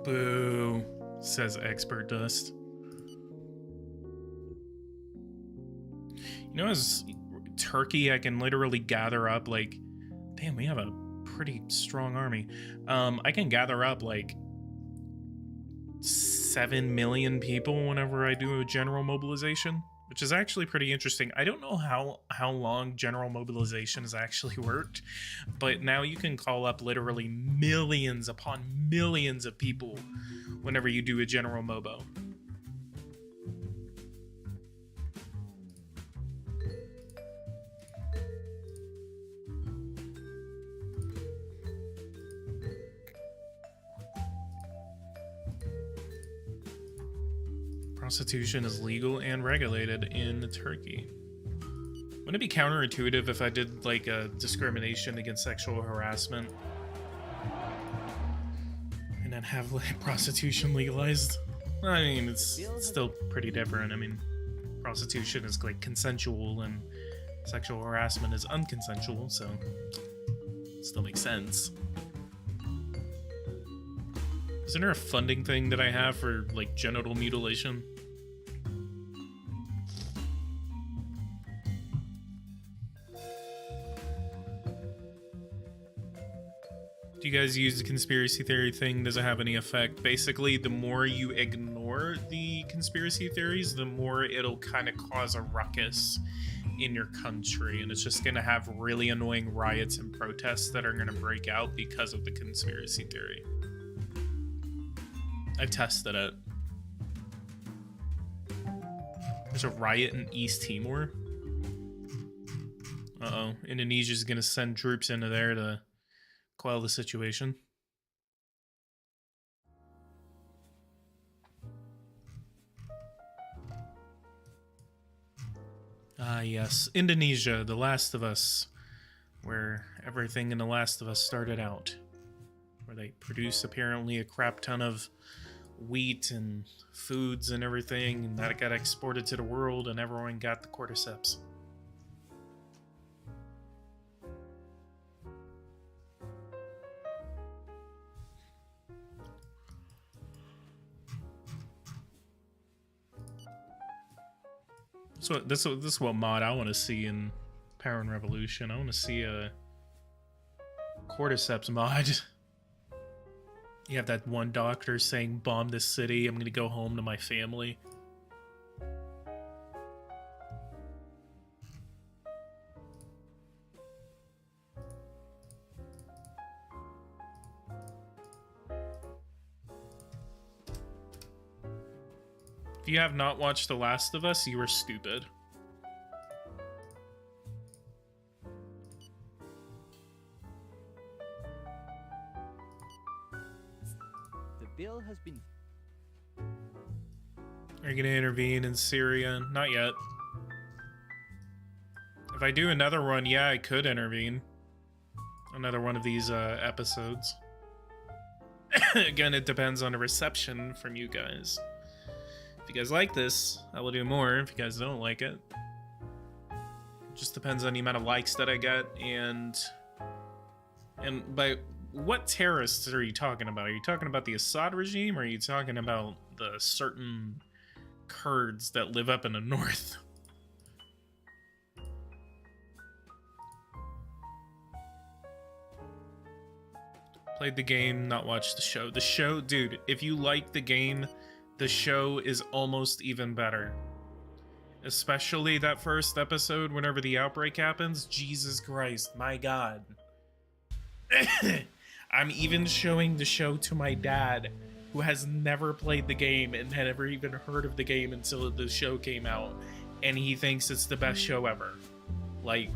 Boo, says Expert Dust. You know, as Turkey, I can literally gather up, like, damn, we have a pretty strong army. I can gather up like 7 million people whenever I do a general mobilization, which is actually pretty interesting. I don't know how long general mobilization has actually worked, but now you can call up literally millions upon millions of people whenever you do a general mobo. Prostitution is legal and regulated in Turkey. Wouldn't it be counterintuitive if I did like a discrimination against sexual harassment and then have like prostitution legalized? I mean, it's still pretty different. I mean, prostitution is like consensual and sexual harassment is unconsensual, so it still makes sense. Isn't there a funding thing that I have for like genital mutilation? Do you guys use the conspiracy theory thing? Does it have any effect? Basically, the more you ignore the conspiracy theories, the more it'll kind of cause a ruckus in your country, and it's just going to have really annoying riots and protests that are going to break out because of the conspiracy theory. I tested it. There's a riot in East Timor. Uh-oh. Indonesia's going to send troops into there to quell the situation. Ah, yes. Indonesia, The Last of Us, where everything in The Last of Us started out. where they produce apparently a crap ton of wheat and foods and everything, and that got exported to the world, and everyone got the cordyceps. So this is what mod I want to see in Power and Revolution. I want to see a cordyceps mod. You have that one doctor saying, "Bomb this city. I'm gonna go home to my family." If you have not watched The Last of Us, you are stupid. The bill has been... Are you going to intervene in Syria? Not yet. If I do another one, yeah, I could intervene. Another one of these episodes. Again, it depends on the reception from you guys. If you guys like this, I will do more. If you guys don't like it, it just depends on the amount of likes that I get. And by what terrorists are you talking about? Are you talking about the Assad regime, or are you talking about the certain Kurds that live up in the north? Played the game, not watched the show. The show, dude, if you like the game, the show is almost even better. Especially that first episode, whenever the outbreak happens. Jesus Christ, my God. I'm even showing the show to my dad, who has never played the game and had never even heard of the game until the show came out. And he thinks it's the best show ever. Like,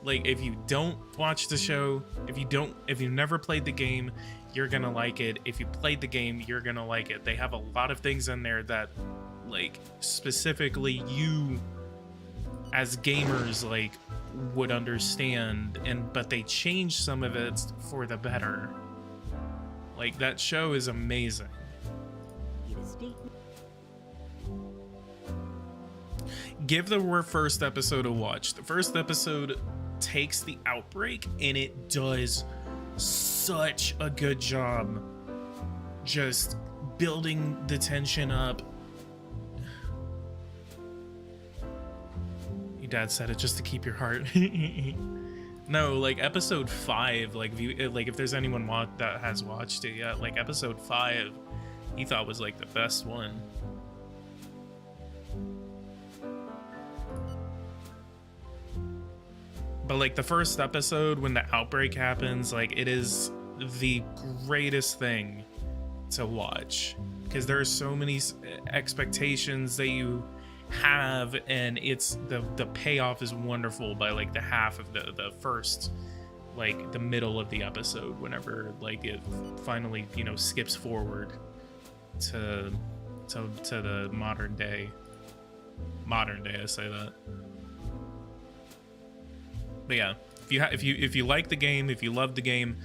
like, if you don't watch the show, if you've never played the game, you're gonna like it. If you played the game, you're gonna like it. They have a lot of things in there that, like, specifically you as gamers, like, would understand, but they changed some of it for the better. Like, that show is amazing. Give the first episode a watch. The first episode takes the outbreak, and it does such a good job just building the tension up. Your dad said it just to keep your heart. No, like episode 5, like if there's anyone that has watched it yet, like episode 5 he thought was like the best one. But like the first episode, when the outbreak happens, like it is the greatest thing to watch, because there are so many expectations that you have, and it's the payoff is wonderful by like the half of the first, like the middle of the episode, whenever like it finally, you know, skips forward to the modern day. I say that. But yeah, if you like the game, if you love the game,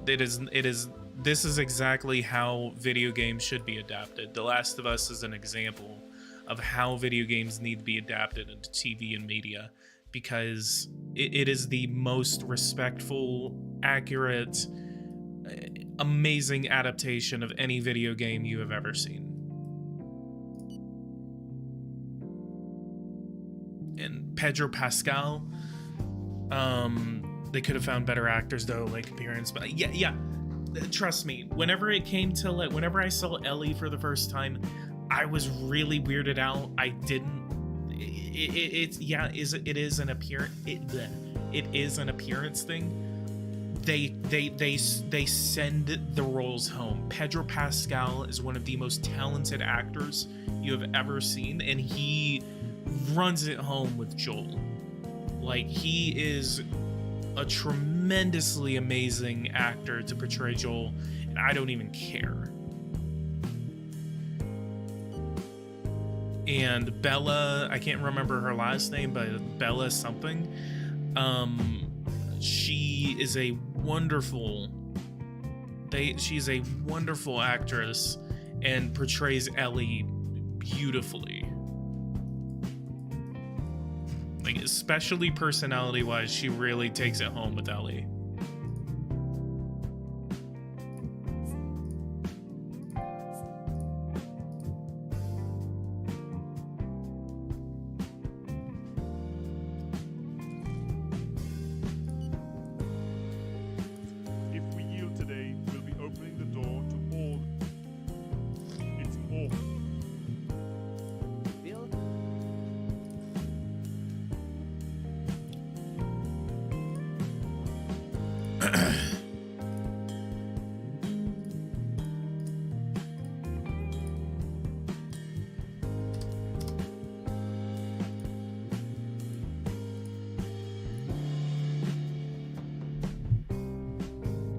this is exactly how video games should be adapted. The Last of Us is an example of how video games need to be adapted into TV and media, because it is the most respectful, accurate, amazing adaptation of any video game you have ever seen. And Pedro Pascal, they could have found better actors though, like appearance, but yeah, trust me, whenever it came to like, whenever I saw Ellie for the first time, I was really weirded out. I didn't, it is an appearance thing. They send the roles home. Pedro Pascal is one of the most talented actors you have ever seen, and he runs it home with Joel. Like, he is a tremendously amazing actor to portray Joel, and I don't even care. And Bella, I can't remember her last name, but Bella something. She is a wonderful She's a wonderful actress and portrays Ellie beautifully. Like, especially personality-wise, she really takes it home with Ellie. If we yield today, we'll be opening the door to all. It's awful. Build.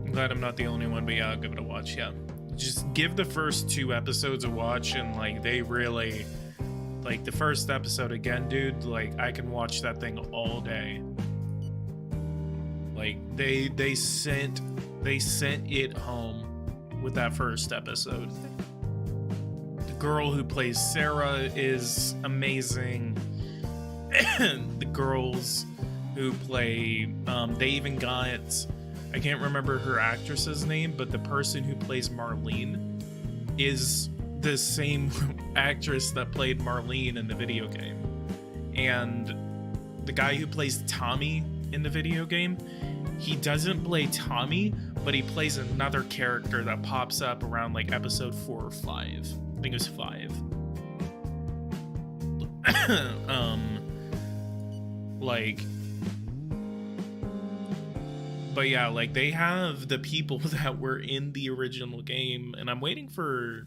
I'm glad I'm not the only one, but yeah, I'll give it a watch. Yeah, just give the first 2 episodes a watch, and like they really, like the first episode again, dude. Like I can watch that thing all day. Like they sent it home with that first episode. The girl who plays Sarah is amazing. The girls who play, they even got, I can't remember her actress's name, but the person who plays Marlene is the same actress that played Marlene in the video game. And the guy who plays Tommy in the video game, he doesn't play Tommy, but he plays another character that pops up around like episode 4 or 5. I think it was 5. But yeah, like they have the people that were in the original game, and I'm waiting for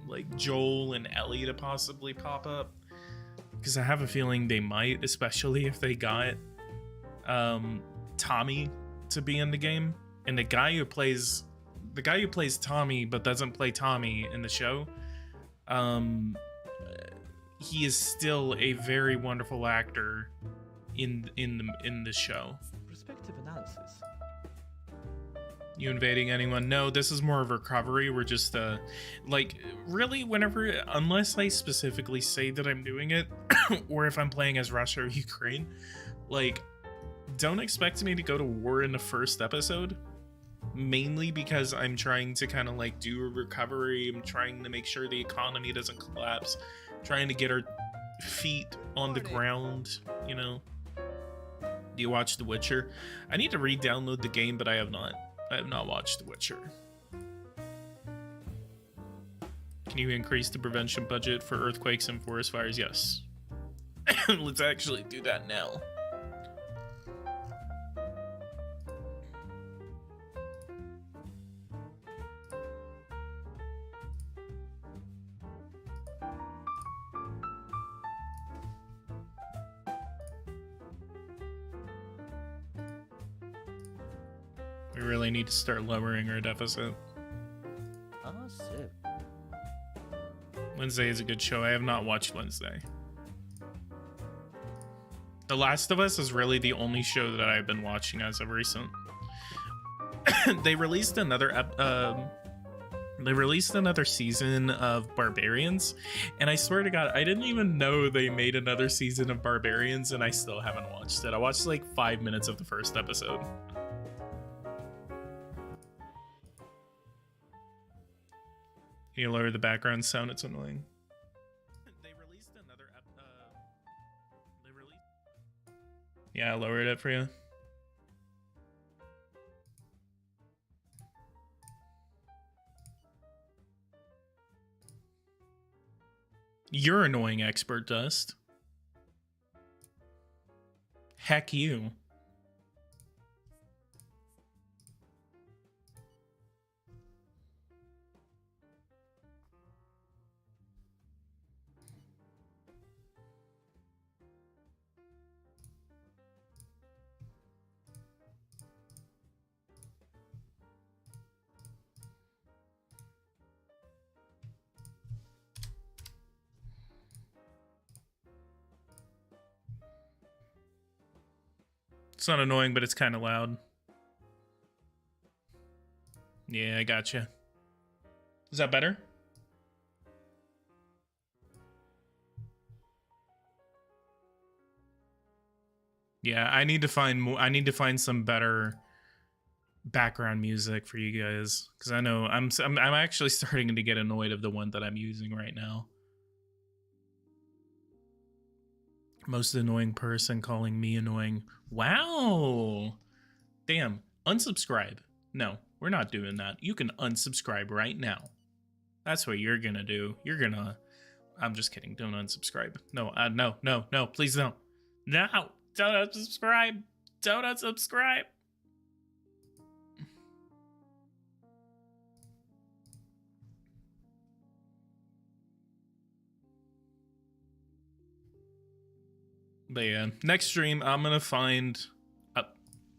like Joel and Ellie to possibly pop up, because I have a feeling they might, especially if they got Tommy to be in the game. And the guy who plays Tommy but doesn't play Tommy in the show, he is still a very wonderful actor in the show. Perspective analysis. You invading anyone? No, this is more of recovery. We're just like really whenever, unless I specifically say that I'm doing it or if I'm playing as Russia or Ukraine, like don't expect me to go to war in the first episode, mainly because I'm trying to kind of like do a recovery. I'm trying to make sure the economy doesn't collapse, trying to get our feet on the ground, you know. Do you watch The Witcher? I need to re-download the game, but I have not watched The Witcher. Can you increase the prevention budget for earthquakes and forest fires? Yes. Let's actually do that now. We really need to start lowering our deficit. Ah, sick. Wednesday is a good show. I have not watched Wednesday. The Last of Us is really the only show that I've been watching as of recent. They released another season of Barbarians, and I swear to God, I didn't even know they made another season of Barbarians, and I still haven't watched it. I watched like 5 minutes of the first episode. Can you lower the background sound? It's annoying. They released another Yeah, I lowered it for you. You're annoying, Expert Dust. Heck you. It's not annoying, but it's kind of loud. Yeah, I gotcha. Is that better? Yeah, I need to find more. I need to find some better background music for you guys, because I know I'm actually starting to get annoyed of the one that I'm using right now. Most annoying person calling me annoying. Wow. Damn. Unsubscribe. No, we're not doing that. You can unsubscribe right now. That's what you're gonna do. You're gonna... I'm just kidding. Don't unsubscribe. No, no, please don't. No, don't unsubscribe. Don't unsubscribe. But yeah, next stream I'm gonna find...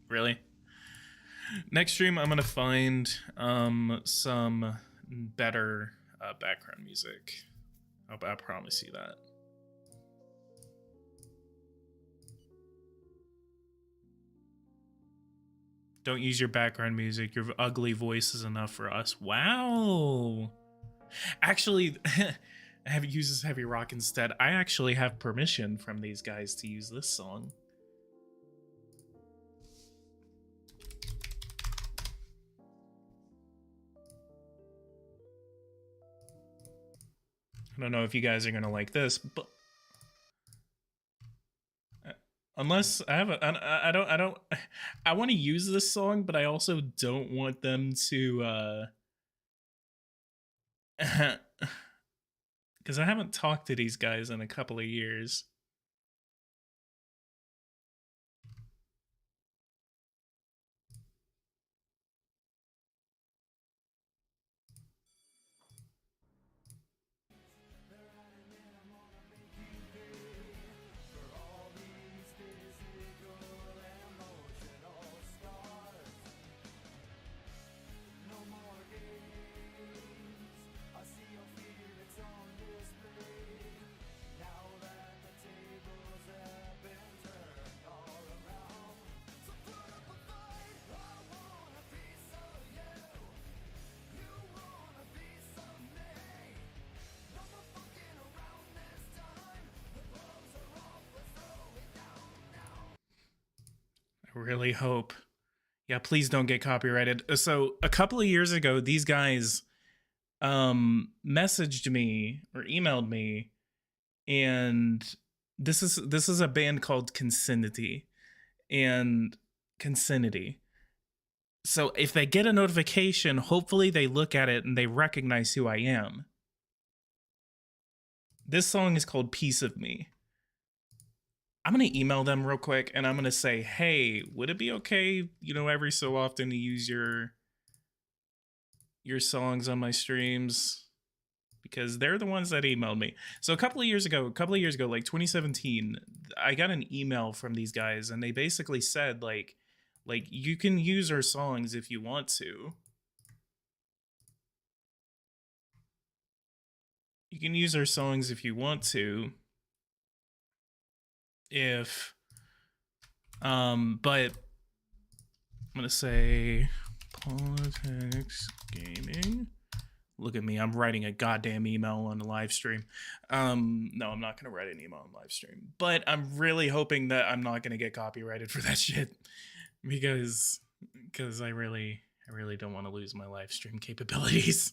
really? Next stream I'm gonna find some better background music. I promise you that. Don't use your background music. Your ugly voice is enough for us. Wow. Actually, have uses heavy rock instead. I actually have permission from these guys to use this song. I don't know if you guys are gonna like this, but unless I have I want to use this song, but I also don't want them to because I haven't talked to these guys in a couple of years. I really hope. Yeah, please don't get copyrighted. So a couple of years ago, these guys messaged me or emailed me, and this is a band called Consinity. And Consinity. So if they get a notification, hopefully they look at it and they recognize who I am. This song is called Piece of Me. I'm going to email them real quick and I'm going to say, hey, would it be okay, you know, every so often to use your songs on my streams? Because they're the ones that emailed me. So a couple of years ago, like 2017, I got an email from these guys and they basically said like you can use our songs if you want to. You can use our songs if you want to. But I'm gonna say Politics Gaming. Look at me, I'm writing a goddamn email on the live stream. No, I'm not gonna write an email on live stream, but I'm really hoping that I'm not gonna get copyrighted for that shit, because I really don't want to lose my live stream capabilities.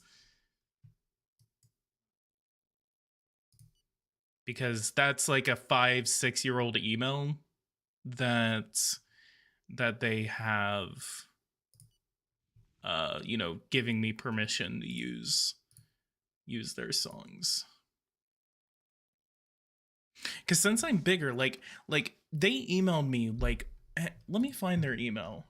Because that's like a 5-6 year old email that they have, you know, giving me permission to use their songs. Because since I'm bigger, like they emailed me, like, let me find their email.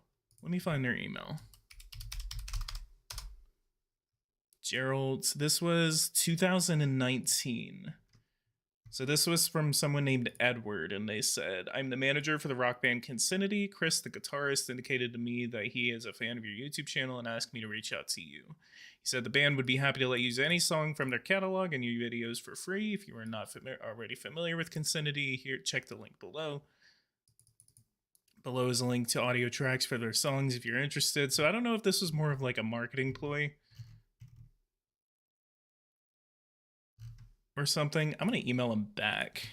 Gerald's, this was 2019. So this was from someone named Edward, and they said, I'm the manager for the rock band Consinity. Chris, the guitarist, indicated to me that he is a fan of your YouTube channel and asked me to reach out to you. He said the band would be happy to let you use any song from their catalog and your videos for free. If you are not already familiar with Consinity, here, check the link below. Below is a link to audio tracks for their songs if you're interested. So I don't know if this was more of like a marketing ploy or something. I'm gonna email him back.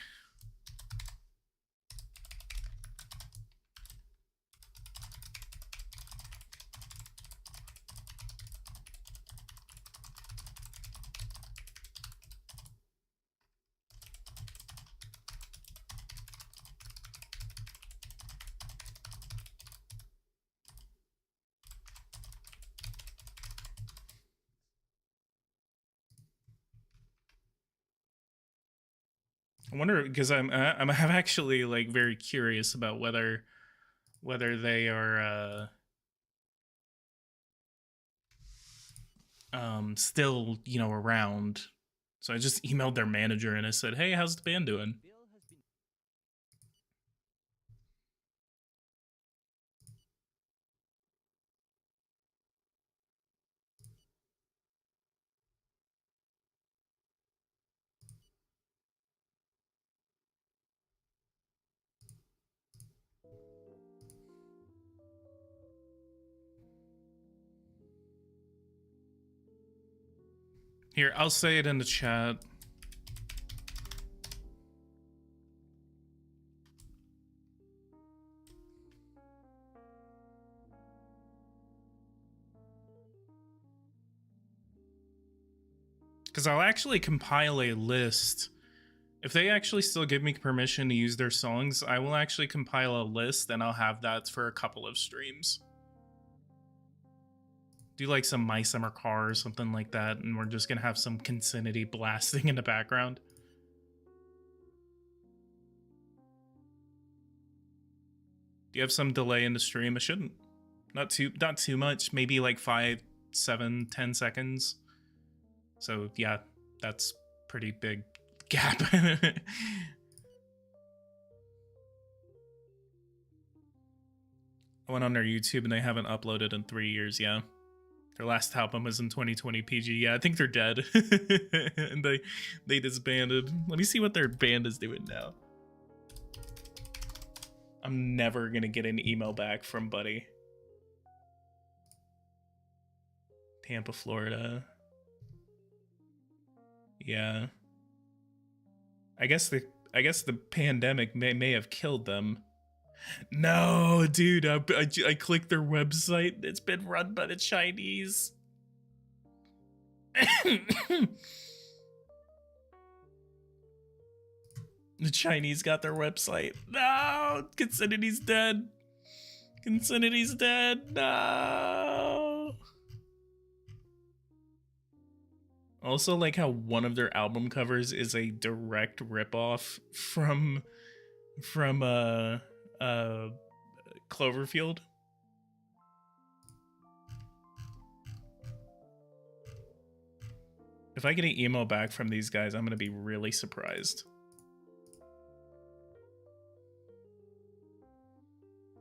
I wonder, because I'm actually like very curious about whether they are still, you know, around. So I just emailed their manager and I said, "Hey, how's the band doing?" Here, I'll say it in the chat. Because I'll actually compile a list. If they actually still give me permission to use their songs, I will actually compile a list and I'll have that for a couple of streams. Do like some My Summer Car or something like that, and we're just gonna have some Consinity blasting in the background. Do you have some delay in the stream? I shouldn't. Not too much. Maybe like 5, 7, 10 seconds. So yeah, that's pretty big gap. I went on their YouTube and they haven't uploaded in 3 years. Yeah, their last album was in 2020 PG. Yeah, I think they're dead. And they disbanded. Let me see what their band is doing now. I'm never gonna get an email back from Buddy. Tampa, Florida. Yeah. I guess the pandemic may have killed them. No, dude, I clicked their website. It's been run by the Chinese. The Chinese got their website. No, Consinity's dead. Consinity's dead. No. Also, like how one of their album covers is a direct ripoff from Cloverfield. If I get an email back from these guys, I'm gonna be really surprised.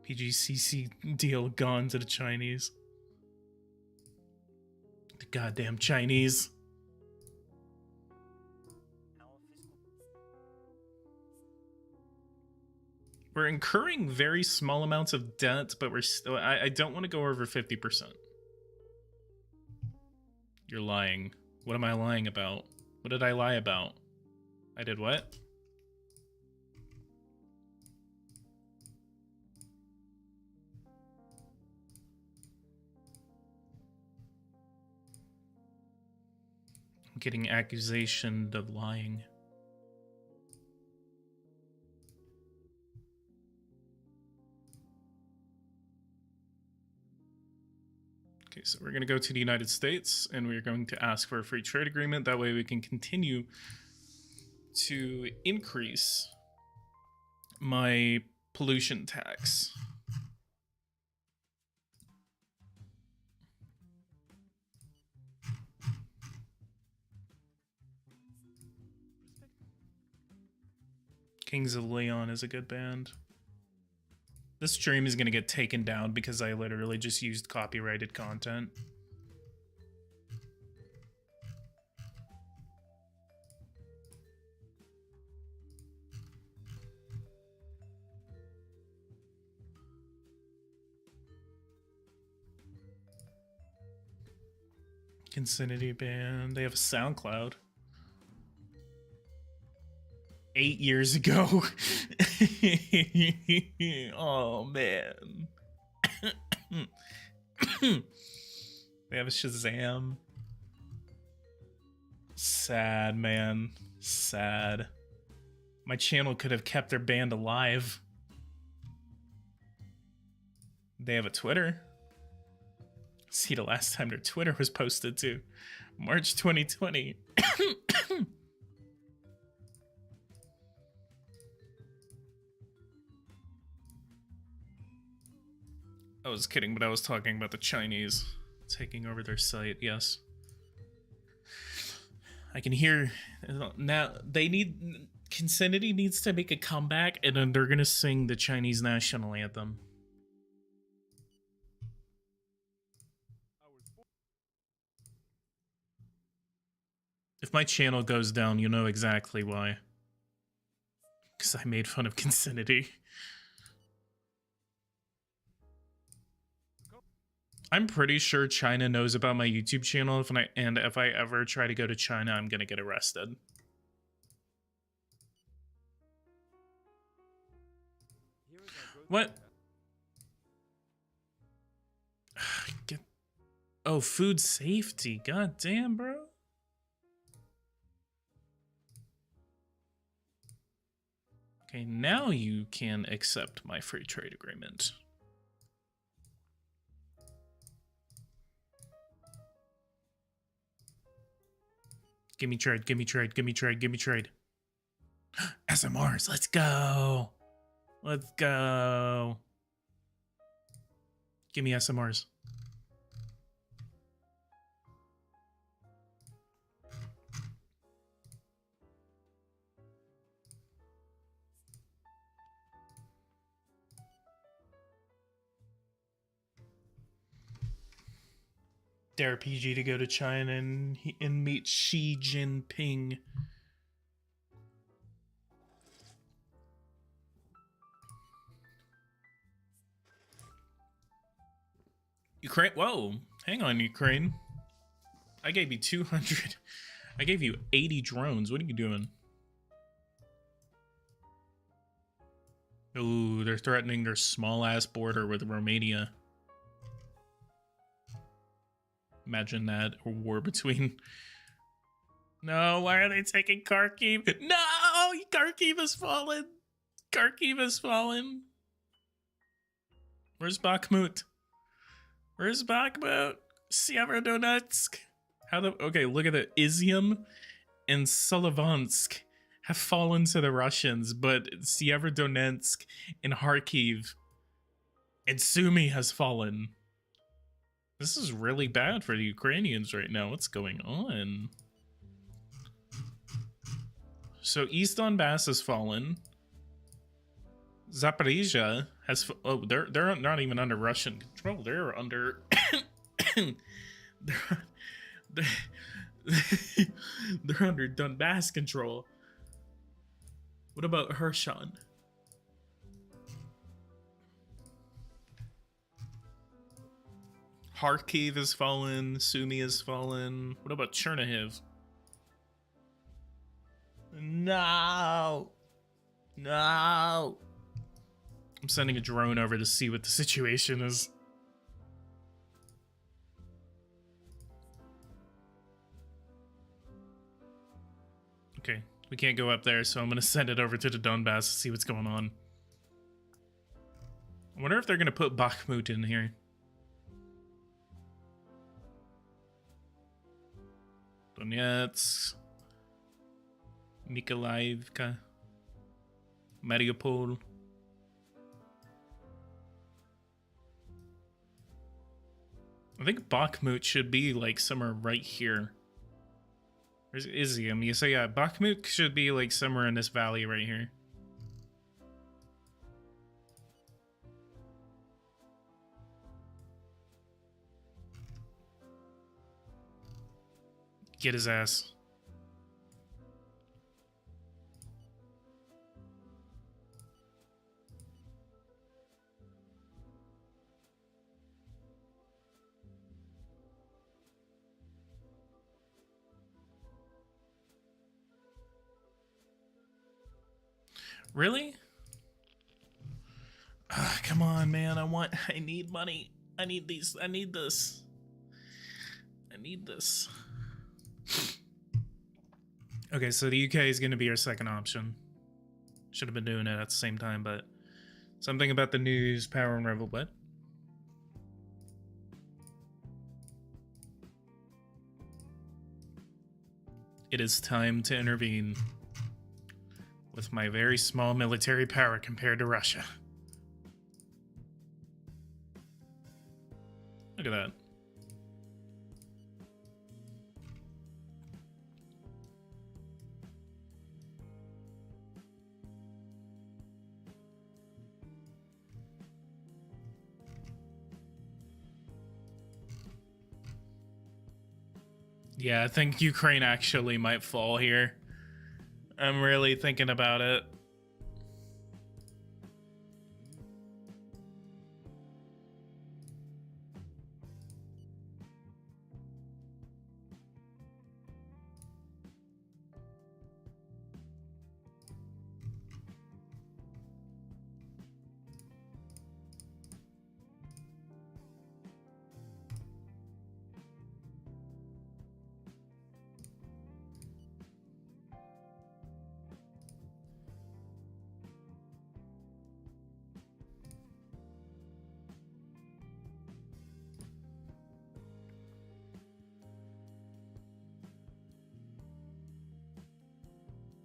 PGCC deal gone to the Chinese. The goddamn Chinese. We're incurring very small amounts of debt, but we're still. I don't want to go over 50%. You're lying. What am I lying about? What did I lie about? I did what? I'm getting accusation of lying. Okay, so we're going to go to the United States and we're going to ask for a free trade agreement. That way we can continue to increase my pollution tax. Kings of Leon is a good band. This stream is going to get taken down because I literally just used copyrighted content. Consinity band. They have a SoundCloud. 8 years ago. Oh man. They have a Shazam. Sad, man. Sad. My channel could have kept their band alive. They have a Twitter. See the last time their Twitter was posted to. March 2020. I was kidding, but I was talking about the Chinese taking over their site, yes. I can hear now they need Consinity needs to make a comeback and then they're gonna sing the Chinese national anthem. If my channel goes down, you know exactly why. Because I made fun of Consinity. I'm pretty sure China knows about my YouTube channel, and if I ever try to go to China, I'm gonna get arrested. What? Oh, food safety. God damn, bro. Okay, now you can accept my free trade agreement. Give me trade, give me trade, give me trade, give me trade. SMRs, let's go. Let's go. Give me SMRs. Dare PG to go to China and meet Xi Jinping. Ukraine. Whoa, hang on, Ukraine. I gave you 200. I gave you 80 drones. What are you doing? Ooh, they're threatening their small ass border with Romania. Imagine that, a war between... No, why are they taking Kharkiv? No! Kharkiv has fallen! Kharkiv has fallen! Where's Bakhmut? Where's Bakhmut? Severodonetsk! Okay, look at it. Izium and Solivansk have fallen to the Russians, but Severodonetsk and Kharkiv and Sumy has fallen. This is really bad for the Ukrainians right now. What's going on? So East Donbass has fallen. Zaporizhia has... Oh, they're not even under Russian control. They're under... they're under Donbass control. What about Kherson? Kharkiv has fallen. Sumy has fallen. What about Chernihiv? No. No. I'm sending a drone over to see what the situation is. Okay, we can't go up there, so I'm gonna send it over to the Donbass to see what's going on. I wonder if they're gonna put Bakhmut in here. Donetsk, Nikolaevka, Mariupol. I think Bakhmut should be like somewhere right here. Where's Izium? You say, yeah, Bakhmut should be like somewhere in this valley right here. Get his ass. Really? Come on, man. I need money. I need these. I need this. I need this. Okay, so the UK is going to be our second option. Should have been doing it at the same time, but something about the news, power and revel, what? It is time to intervene with my very small military power compared to Russia. Look at that. Yeah, I think Ukraine actually might fall here. I'm really thinking about it.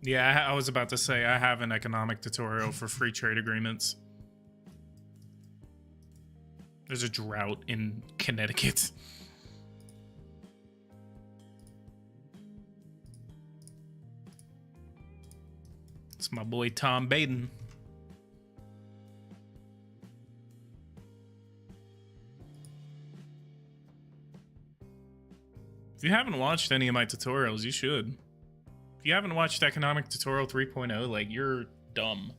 Yeah, I was about to say I have an economic tutorial for free trade agreements. There's a drought in Connecticut. It's my boy Tom Baden. If you haven't watched any of my tutorials, you should. If you haven't watched Economic Tutorial 3.0, like, you're dumb.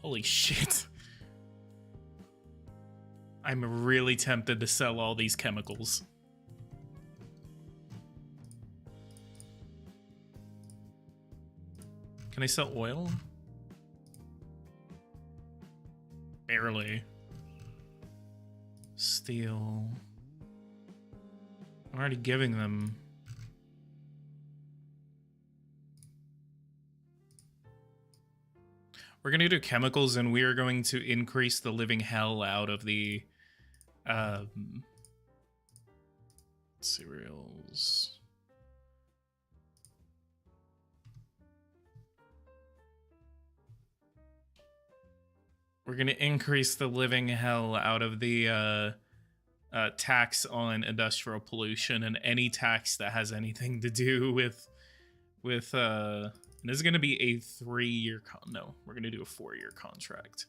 Holy shit. I'm really tempted to sell all these chemicals. Can I sell oil? Barely. Steel. I'm already giving them. We're going to do chemicals, and we are going to increase the living hell out of the cereals. We're going to increase the living hell out of the tax on industrial pollution and any tax that has anything to do with this is going to be a 3-year no, we're going to do a 4-year contract.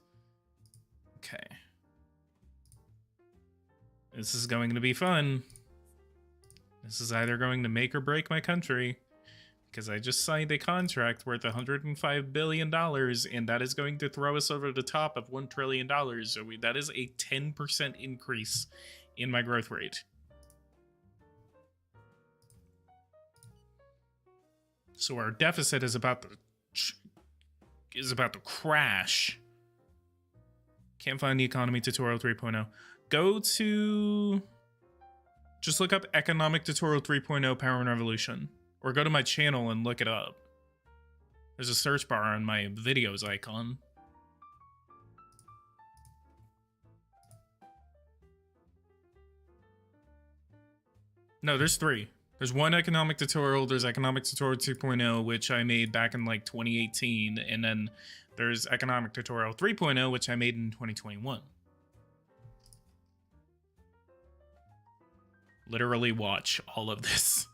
Okay. This is going to be fun. This is either going to make or break my country, because I just signed a contract worth $105 billion, and that is going to throw us over the top of $1 trillion. So that is a 10% increase in my growth rate. So our deficit is about to crash. Can't find the economy tutorial 3.0. Go to, just look up economic tutorial 3.0 power and revolution, or go to my channel and look it up. There's a search bar on my videos icon. No, there's 3. There's one economic tutorial, there's economic tutorial 2.0, which I made back in like 2018, and then there's economic tutorial 3.0, which I made in 2021. Literally watch all of this.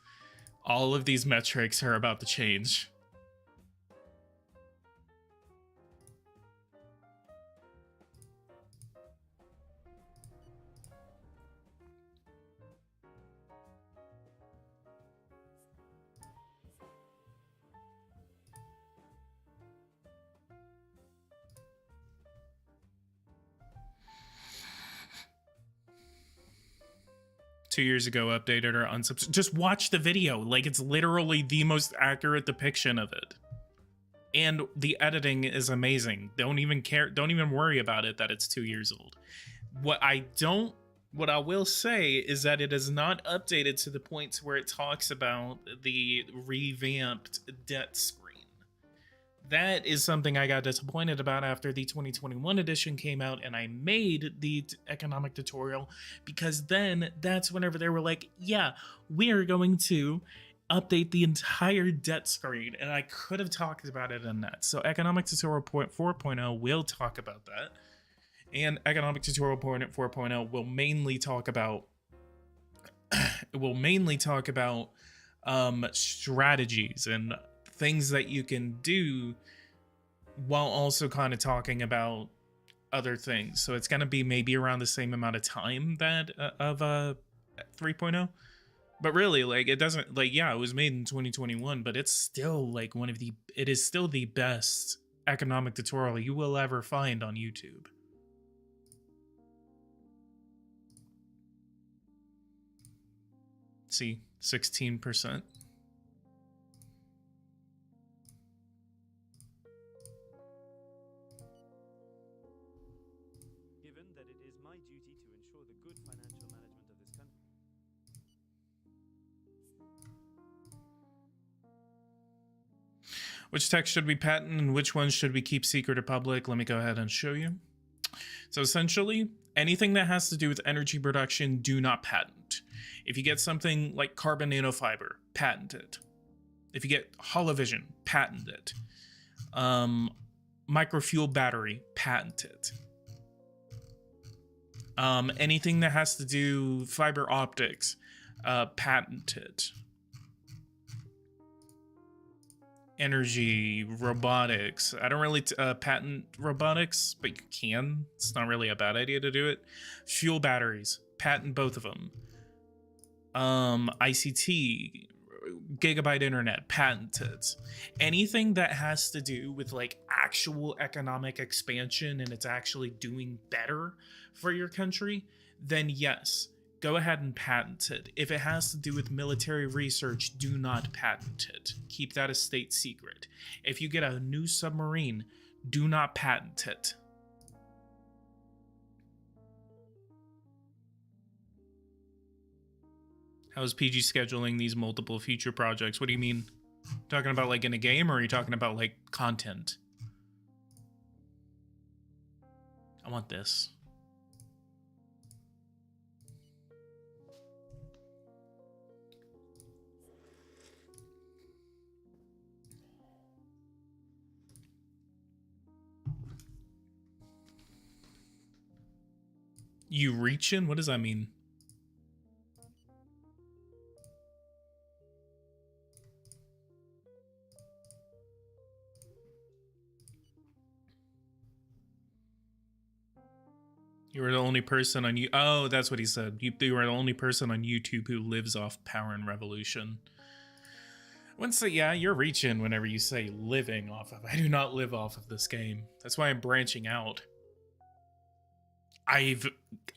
All of these metrics are about to change. 2 years ago, updated or unsubscribed. Just watch the video. Like, it's literally the most accurate depiction of it. And the editing is amazing. Don't even care. Don't even worry about it that it's 2 years old. What I will say is that it is not updated to the points where it talks about the revamped debt screen. That is something I got disappointed about after the 2021 edition came out and I made the economic tutorial, because then that's whenever they were like, yeah, we are going to update the entire debt screen, and I could have talked about it in that. So economic tutorial 4.0 will talk about that, and economic tutorial 4.0 will mainly talk about strategies and things that you can do while also kind of talking about other things. So it's going to be maybe around the same amount of time that of 3.0. But really, like, it doesn't, like, yeah, it was made in 2021, but it's still like it is still the best economic tutorial you will ever find on YouTube. See, 16%. Given that it is my duty to ensure the good financial management of this country. Which text should we patent and which ones should we keep secret or public? Let me go ahead and show you. So essentially, anything that has to do with energy production, do not patent. If you get something like carbon nanofiber, patent it. If you get holovision, patent it. Microfuel battery, patent it. Anything that has to do fiber optics, patent it. Energy, robotics. I don't really patent robotics, but you can. It's not really a bad idea to do it. Fuel batteries, patent both of them. ICT, gigabyte internet, patent it. Anything that has to do with like actual economic expansion and it's actually doing better for your country, then yes, go ahead and patent it. If it has to do with military research, do not patent it. Keep that a state secret. If you get a new submarine, do not patent it. How is PG scheduling these multiple future projects? What do you mean? Talking about like in a game, or are you talking about like content? I want this. You reaching? What does that mean? You were the only person on you. Oh, that's what he said. You were the only person on YouTube who lives off Power and Revolution. I wouldn't say, yeah, you're reaching whenever you say living off of. I do not live off of this game. That's why I'm branching out. I've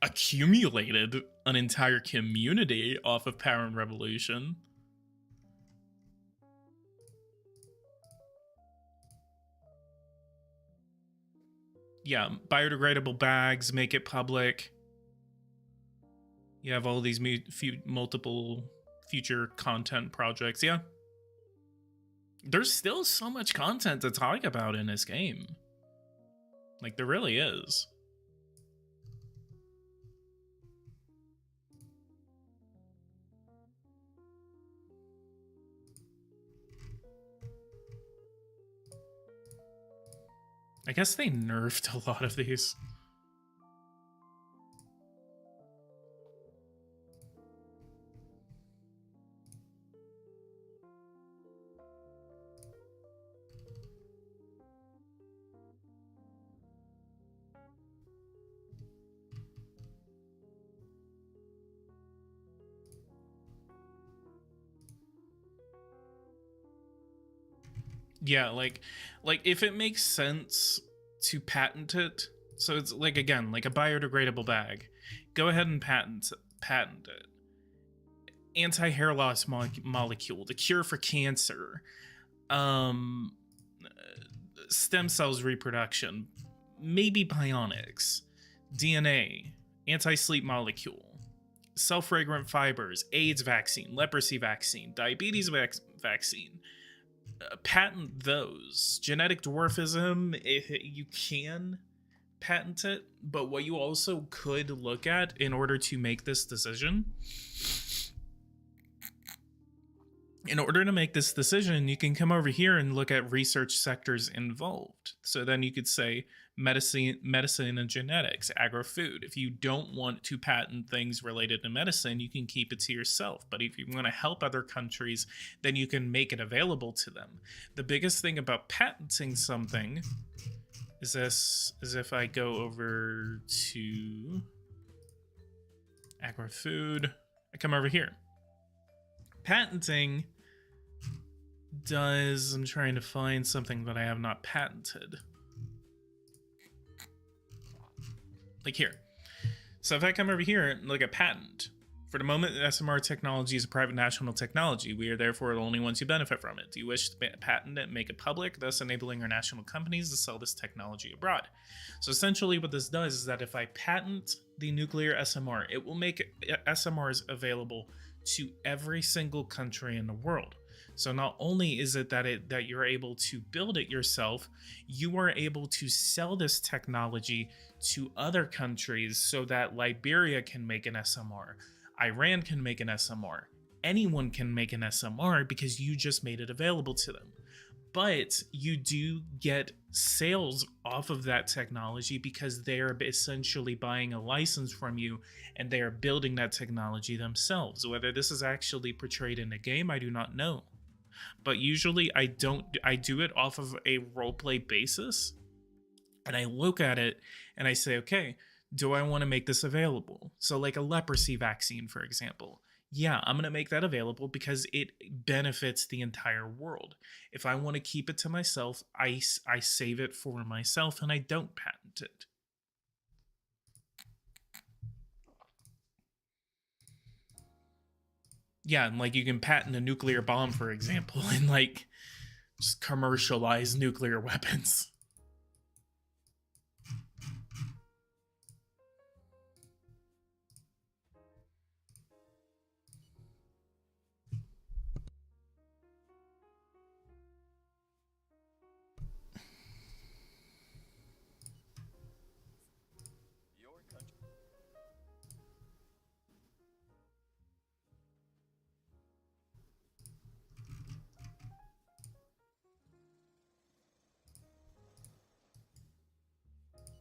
accumulated an entire community off of Power and Revolution. Yeah, biodegradable bags, make it public. You have all these multiple future content projects. Yeah. There's still so much content to talk about in this game. Like, there really is. I guess they nerfed a lot of these. Yeah, like if it makes sense to patent it, so it's like, again, like a biodegradable bag, go ahead and patent it. anti-hair loss molecule, the cure for cancer, um, stem cells reproduction, maybe bionics, DNA, anti-sleep molecule, self-fragrant fibers, AIDS vaccine, leprosy vaccine, diabetes vaccine. Patent those. Genetic dwarfism, you can patent it, but what you also could look at in order to make this decision, you can come over here and look at research sectors involved. So then you could say medicine and genetics, agri-food. If you don't want to patent things related to medicine, you can keep it to yourself. But if you want to help other countries, then you can make it available to them. The biggest thing about patenting something is this, is if I go over to agri-food, I come over here. Patenting does, I'm trying to find something that I have not patented. Like here. So if I come over here and look at patent, for the moment, SMR technology is a private national technology. We are therefore the only ones who benefit from it. Do you wish to patent it and make it public, thus enabling our national companies to sell this technology abroad? So essentially what this does is that if I patent the nuclear SMR, it will make SMRs available to every single country in the world. So not only is it that you're able to build it yourself, you are able to sell this technology to other countries so that Liberia can make an SMR, Iran can make an SMR, anyone can make an SMR because you just made it available to them. But you do get sales off of that technology because they are essentially buying a license from you and they are building that technology themselves. Whether this is actually portrayed in a game, I do not know. But usually I do it off of a roleplay basis. And I look at it and I say, okay, do I want to make this available? So like a leprosy vaccine, for example. Yeah, I'm going to make that available because it benefits the entire world. If I want to keep it to myself, I save it for myself and I don't patent it. Yeah, and like you can patent a nuclear bomb, for example, and like just commercialize nuclear weapons. Your country.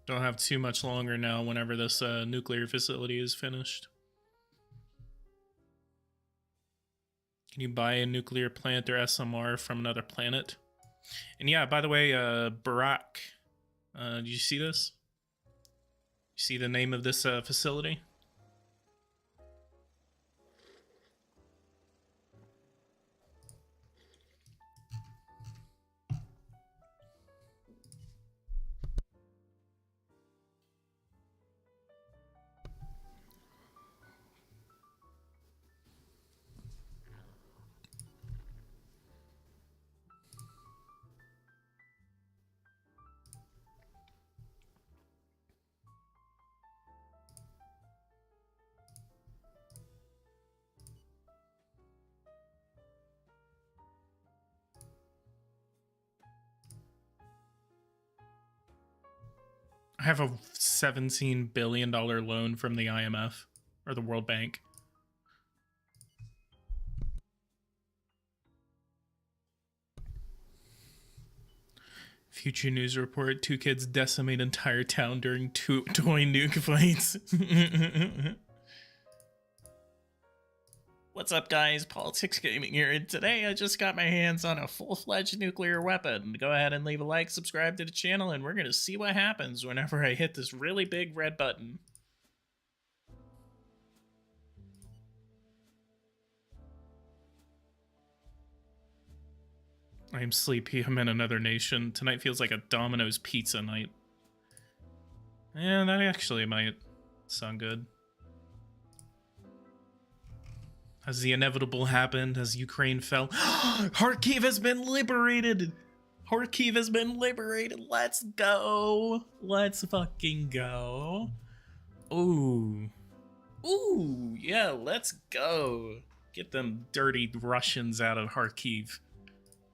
Don't have too much longer now whenever this nuclear facility is finished. Can you buy a nuclear plant or SMR from another planet? And yeah, by the way, Barack, did you see this? You see the name of this facility? I have a $17 billion loan from the IMF or the World Bank. Future news report: 2 kids decimate entire town during toy nuke fights. What's up, guys? PoliticsGaming here, and today I just got my hands on a full-fledged nuclear weapon. Go ahead and leave a like, subscribe to the channel, and we're gonna see what happens whenever I hit this really big red button. I am sleepy. I'm in another nation. Tonight feels like a Domino's pizza night. Yeah, that actually might sound good. Has the inevitable happened? Has Ukraine fell? Kharkiv has been liberated! Kharkiv has been liberated! Let's go! Let's fucking go! Ooh. Ooh, yeah, let's go! Get them dirty Russians out of Kharkiv.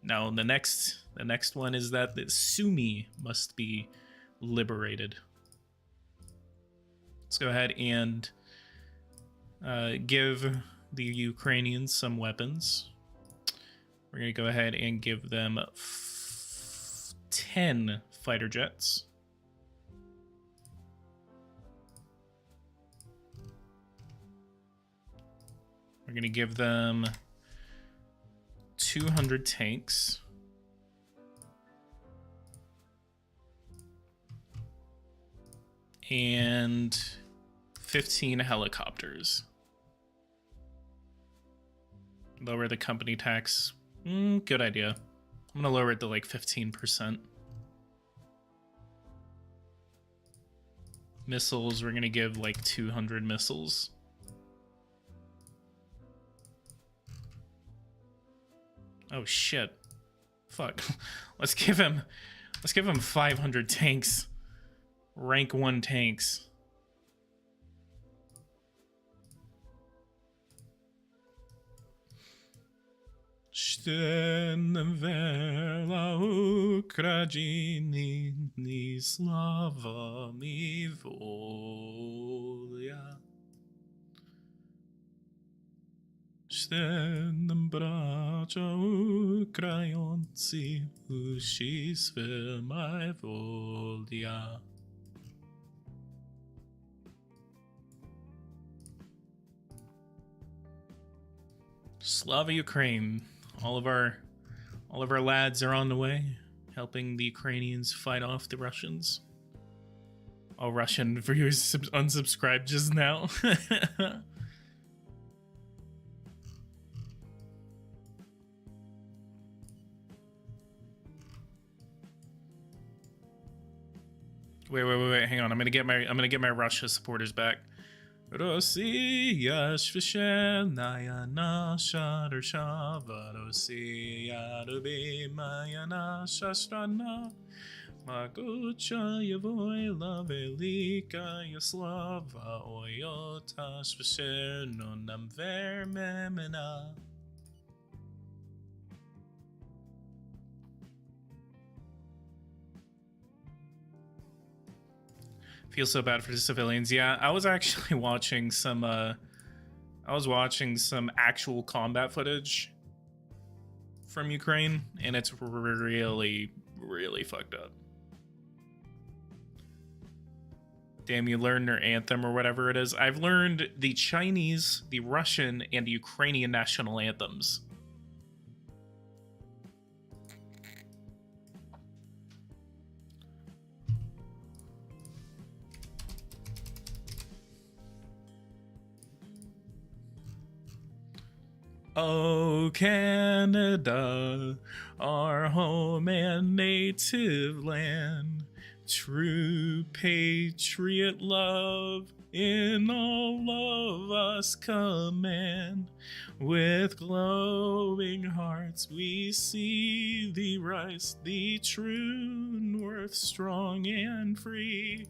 Now, the next one is that the Sumy must be liberated. Let's go ahead and give the Ukrainians some weapons. We're going to go ahead and give them 10 fighter jets. We're going to give them 200 tanks. And 15 helicopters. Lower the company tax. Good idea. I'm gonna lower it to like 15%. Missiles, we're gonna give like 200 missiles. Oh shit. Fuck. Let's give him 500 tanks. Rank 1 tanks. Vela Ukrajini ni slava mi volia. Bracia Ukraińcy usi swe my volia. Slava Ukraine. All of our lads are on the way, helping the Ukrainians fight off the Russians. All Russian viewers unsubscribed just now. Wait, hang on. I'm gonna get my Russia supporters back. Россия священная наша держава, Россия любимая наша страна, могучая воля, великая слава, ой, ота священно нам времена. Feel so bad for the civilians. Yeah, I was actually watching some actual combat footage from Ukraine, and it's really, really fucked up. Damn, you learned their anthem or whatever it is. I've learned the Chinese, the Russian, and the Ukrainian national anthems. Oh, Canada, our home and native land, true patriot love in all of us command. With glowing hearts we see thee rise, the true north, strong and free.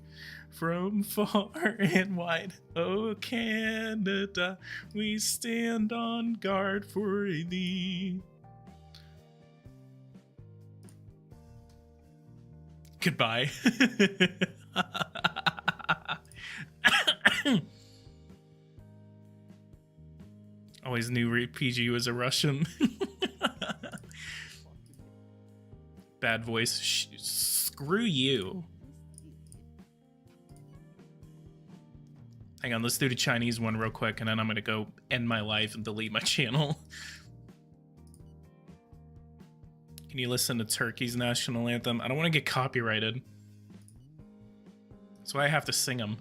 From far and wide, oh Canada, we stand on guard for thee. Goodbye. Always knew PG was a Russian. Bad voice. Screw you. Hang on, let's do the Chinese one real quick, and then I'm gonna go end my life and delete my channel. Can you listen to Turkey's national anthem? I don't want to get copyrighted. That's why I have to sing them.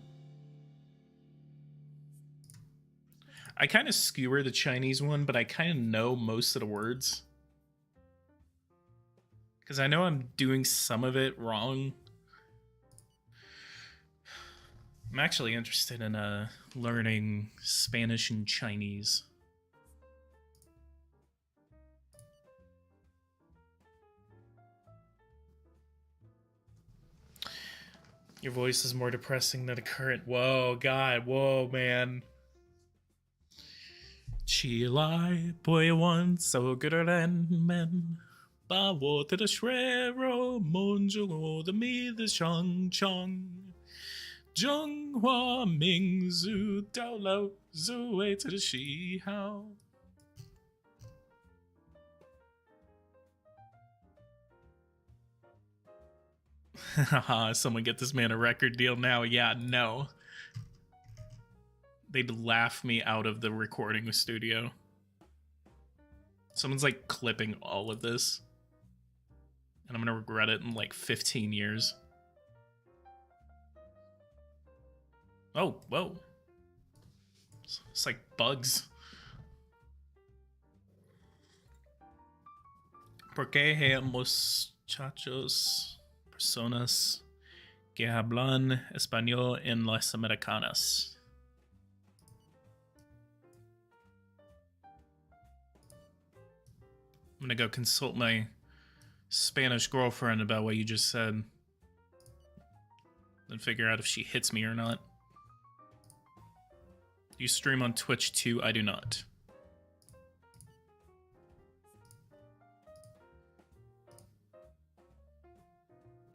I kind of skewer the Chinese one, but I kind of know most of the words. Because I know I'm doing some of it wrong. I'm actually interested in learning Spanish and Chinese. Your voice is more depressing than the current. Whoa, God. Whoa, man. Chilai, boy, one so good than men. Ba wo to the shrero, monjo the me the chong chong. Zheng Hua Ming Zhu Dao Lao Zhu Wei to the Shi Hao. Haha, someone get this man a record deal now. Yeah, no. They'd laugh me out of the recording studio. Someone's like clipping all of this. And I'm gonna regret it in like 15 years. Oh, whoa. It's like bugs. ¿Por qué hay muchachos, personas que hablan español en las americanas? I'm gonna go consult my Spanish girlfriend about what you just said. Then figure out if she hits me or not. Do you stream on Twitch too? I do not.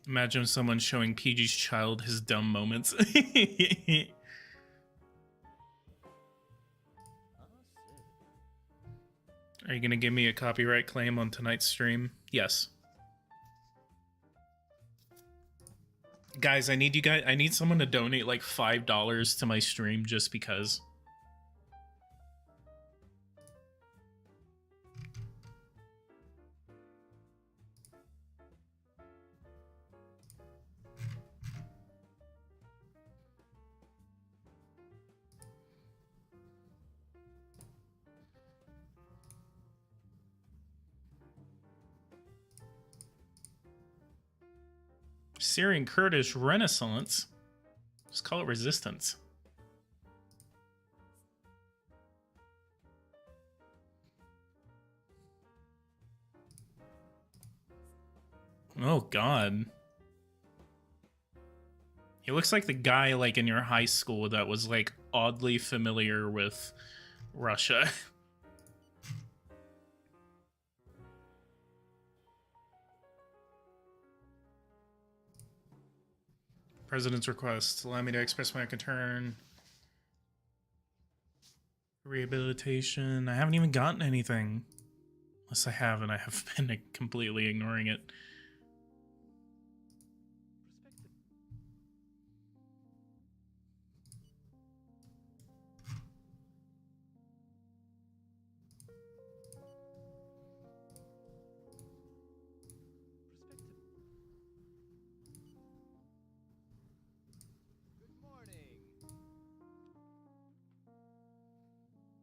Imagine someone showing PG's child his dumb moments. Are you gonna give me a copyright claim on tonight's stream? Yes. Guys, I need someone to donate like $5 to my stream just because. Syrian Kurdish Renaissance. Just call it resistance. Oh God. He looks like the guy like in your high school that was like oddly familiar with Russia. President's request. Allow me to express my concern. Rehabilitation. I haven't even gotten anything. Unless I have, and I have been completely ignoring it.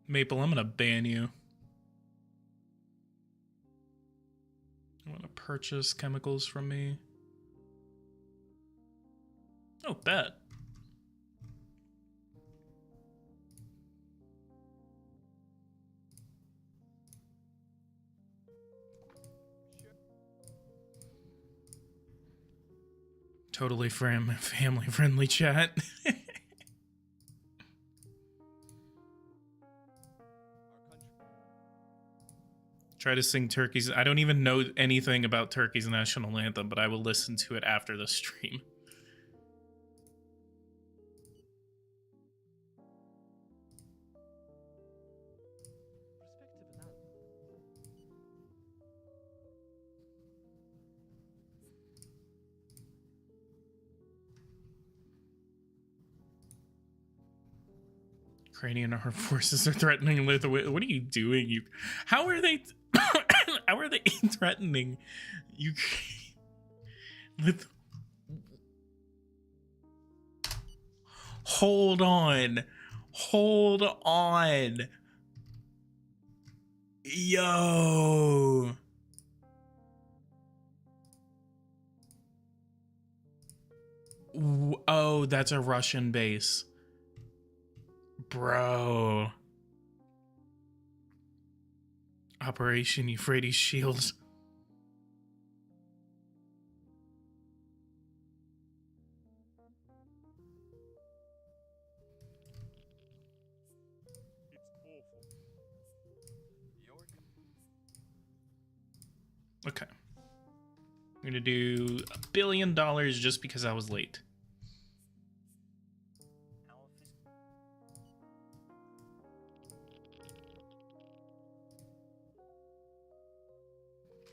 Maple, I'm gonna ban you. I want to purchase chemicals from me. Oh, bet. Totally family friendly chat. Try to sing Turkey's. I don't even know anything about Turkey's national anthem, but I will listen to it after the stream. Ukrainian armed forces are threatening Lithuania. What are you doing? How are they? How are they threatening Ukraine? Hold on. Hold on. Yo. Oh, that's a Russian base. Bro. Operation Euphrates Shield. Okay. I'm gonna do $1 billion just because I was late.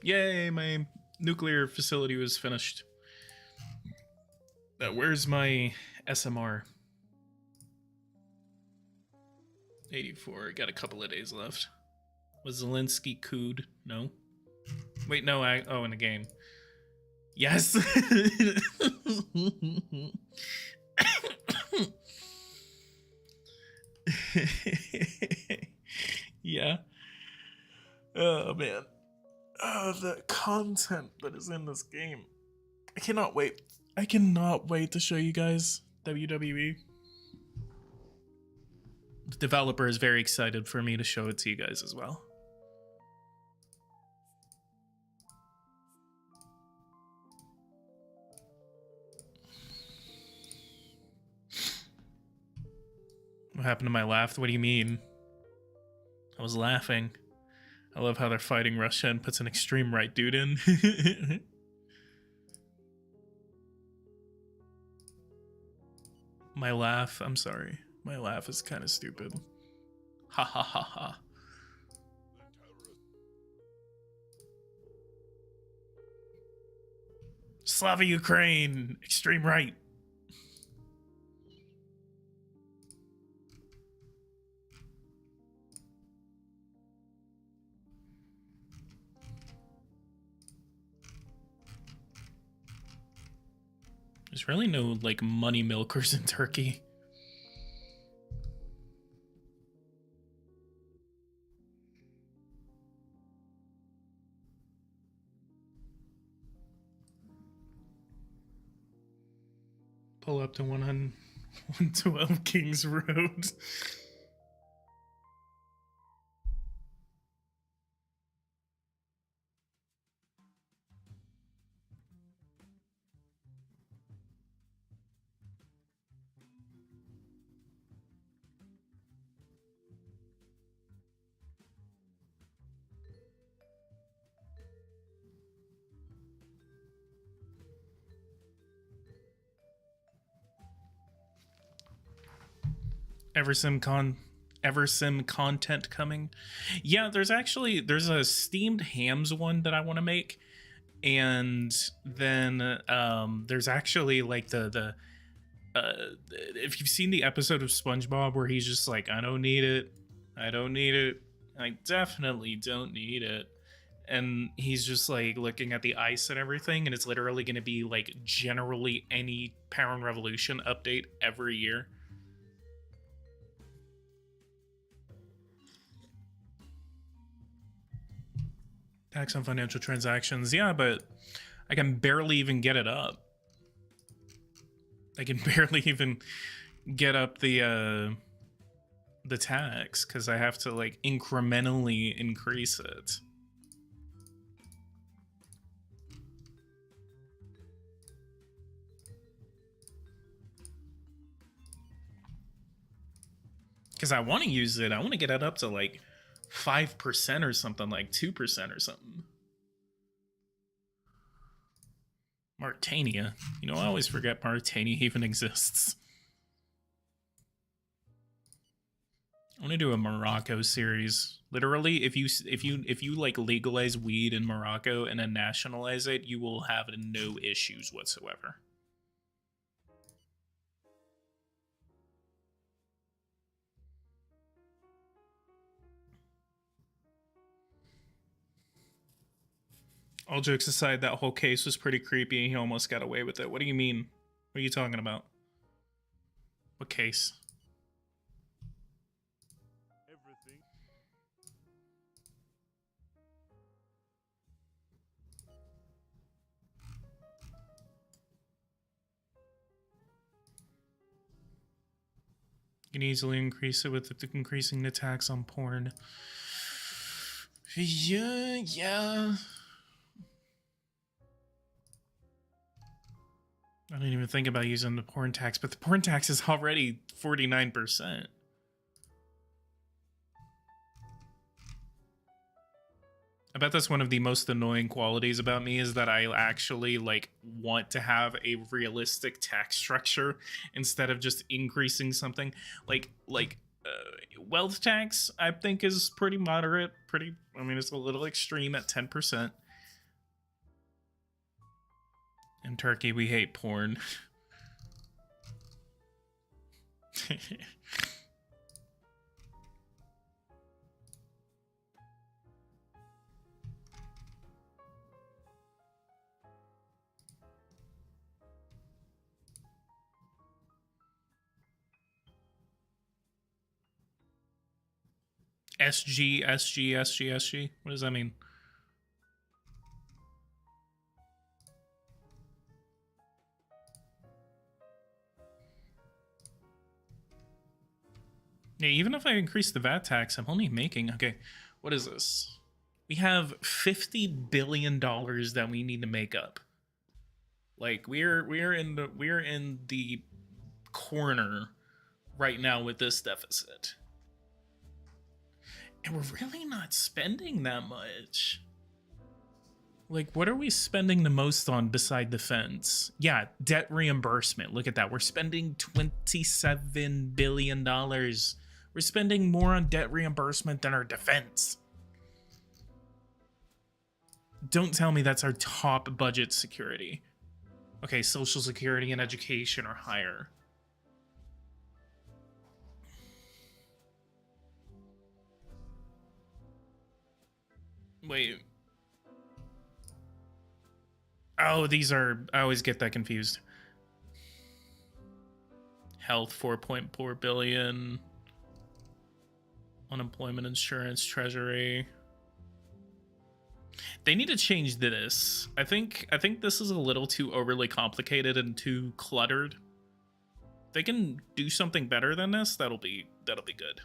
Yay, my nuclear facility was finished. Where's my SMR? 84. Got a couple of days left. Was Zelensky cooed? No. Wait, no. Oh, in the game. Yes. Yeah. Oh man. Oh, the content that is in this game. I cannot wait. I cannot wait to show you guys WWE. The developer is very excited for me to show it to you guys as well. What happened to my laugh? What do you mean? I was laughing. I love how they're fighting Russia and puts an extreme right dude in. My laugh, I'm sorry. My laugh is kind of stupid. Ha ha ha ha. Slava Ukraine, extreme right. There's really no like money milkers in Turkey. Pull up to 112 Kings Road. Eversim content coming. Yeah, there's a steamed hams one that I want to make, and then there's actually like the if you've seen the episode of SpongeBob where he's just like, I don't need it, I definitely don't need it, and he's just like looking at the ice and everything, and it's literally going to be like generally any Power and Revolution update every year. Tax on financial transactions. Yeah, but I can barely even get it up. I can barely even get up the tax because I have to like incrementally increase it. Because I want to use it. I want to get it up to like 5% or something, like 2% or something. Mauritania. You know, I always forget Mauritania even exists. I want to do a Morocco series. Literally, if you like legalize weed in Morocco and then nationalize it, you will have no issues whatsoever. All jokes aside, that whole case was pretty creepy. He almost got away with it. What do you mean? What are you talking about? What case? Everything. You can easily increase it with increasing the tax on porn. Yeah. I didn't even think about using the porn tax, but the porn tax is already 49%. I bet that's one of the most annoying qualities about me is that I actually like want to have a realistic tax structure instead of just increasing something wealth tax. I think is pretty moderate. I mean, it's a little extreme at 10%. In Turkey, we hate porn. SG. What does that mean? Yeah, even if I increase the VAT tax, I'm only making, okay, what is this? We have $50 billion that we need to make up. Like we're in the corner right now with this deficit. And we're really not spending that much. Like, what are we spending the most on beside defense? Yeah, debt reimbursement. Look at that. We're spending $27 billion. We're spending more on debt reimbursement than our defense. Don't tell me that's our top budget security. Okay, Social Security and education are higher. Wait. Oh, these are... I always get that confused. Health, 4.4 billion. Unemployment insurance, treasury. They need to change this. I think this is a little too overly complicated and too cluttered. If they can do something better than this, that'll be good.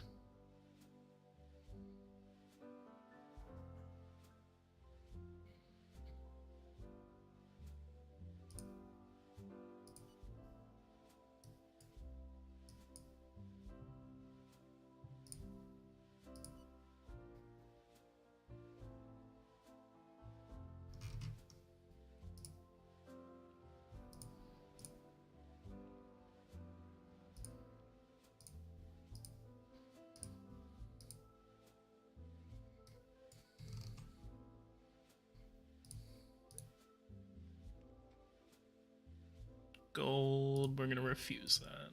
Gold, we're gonna refuse that.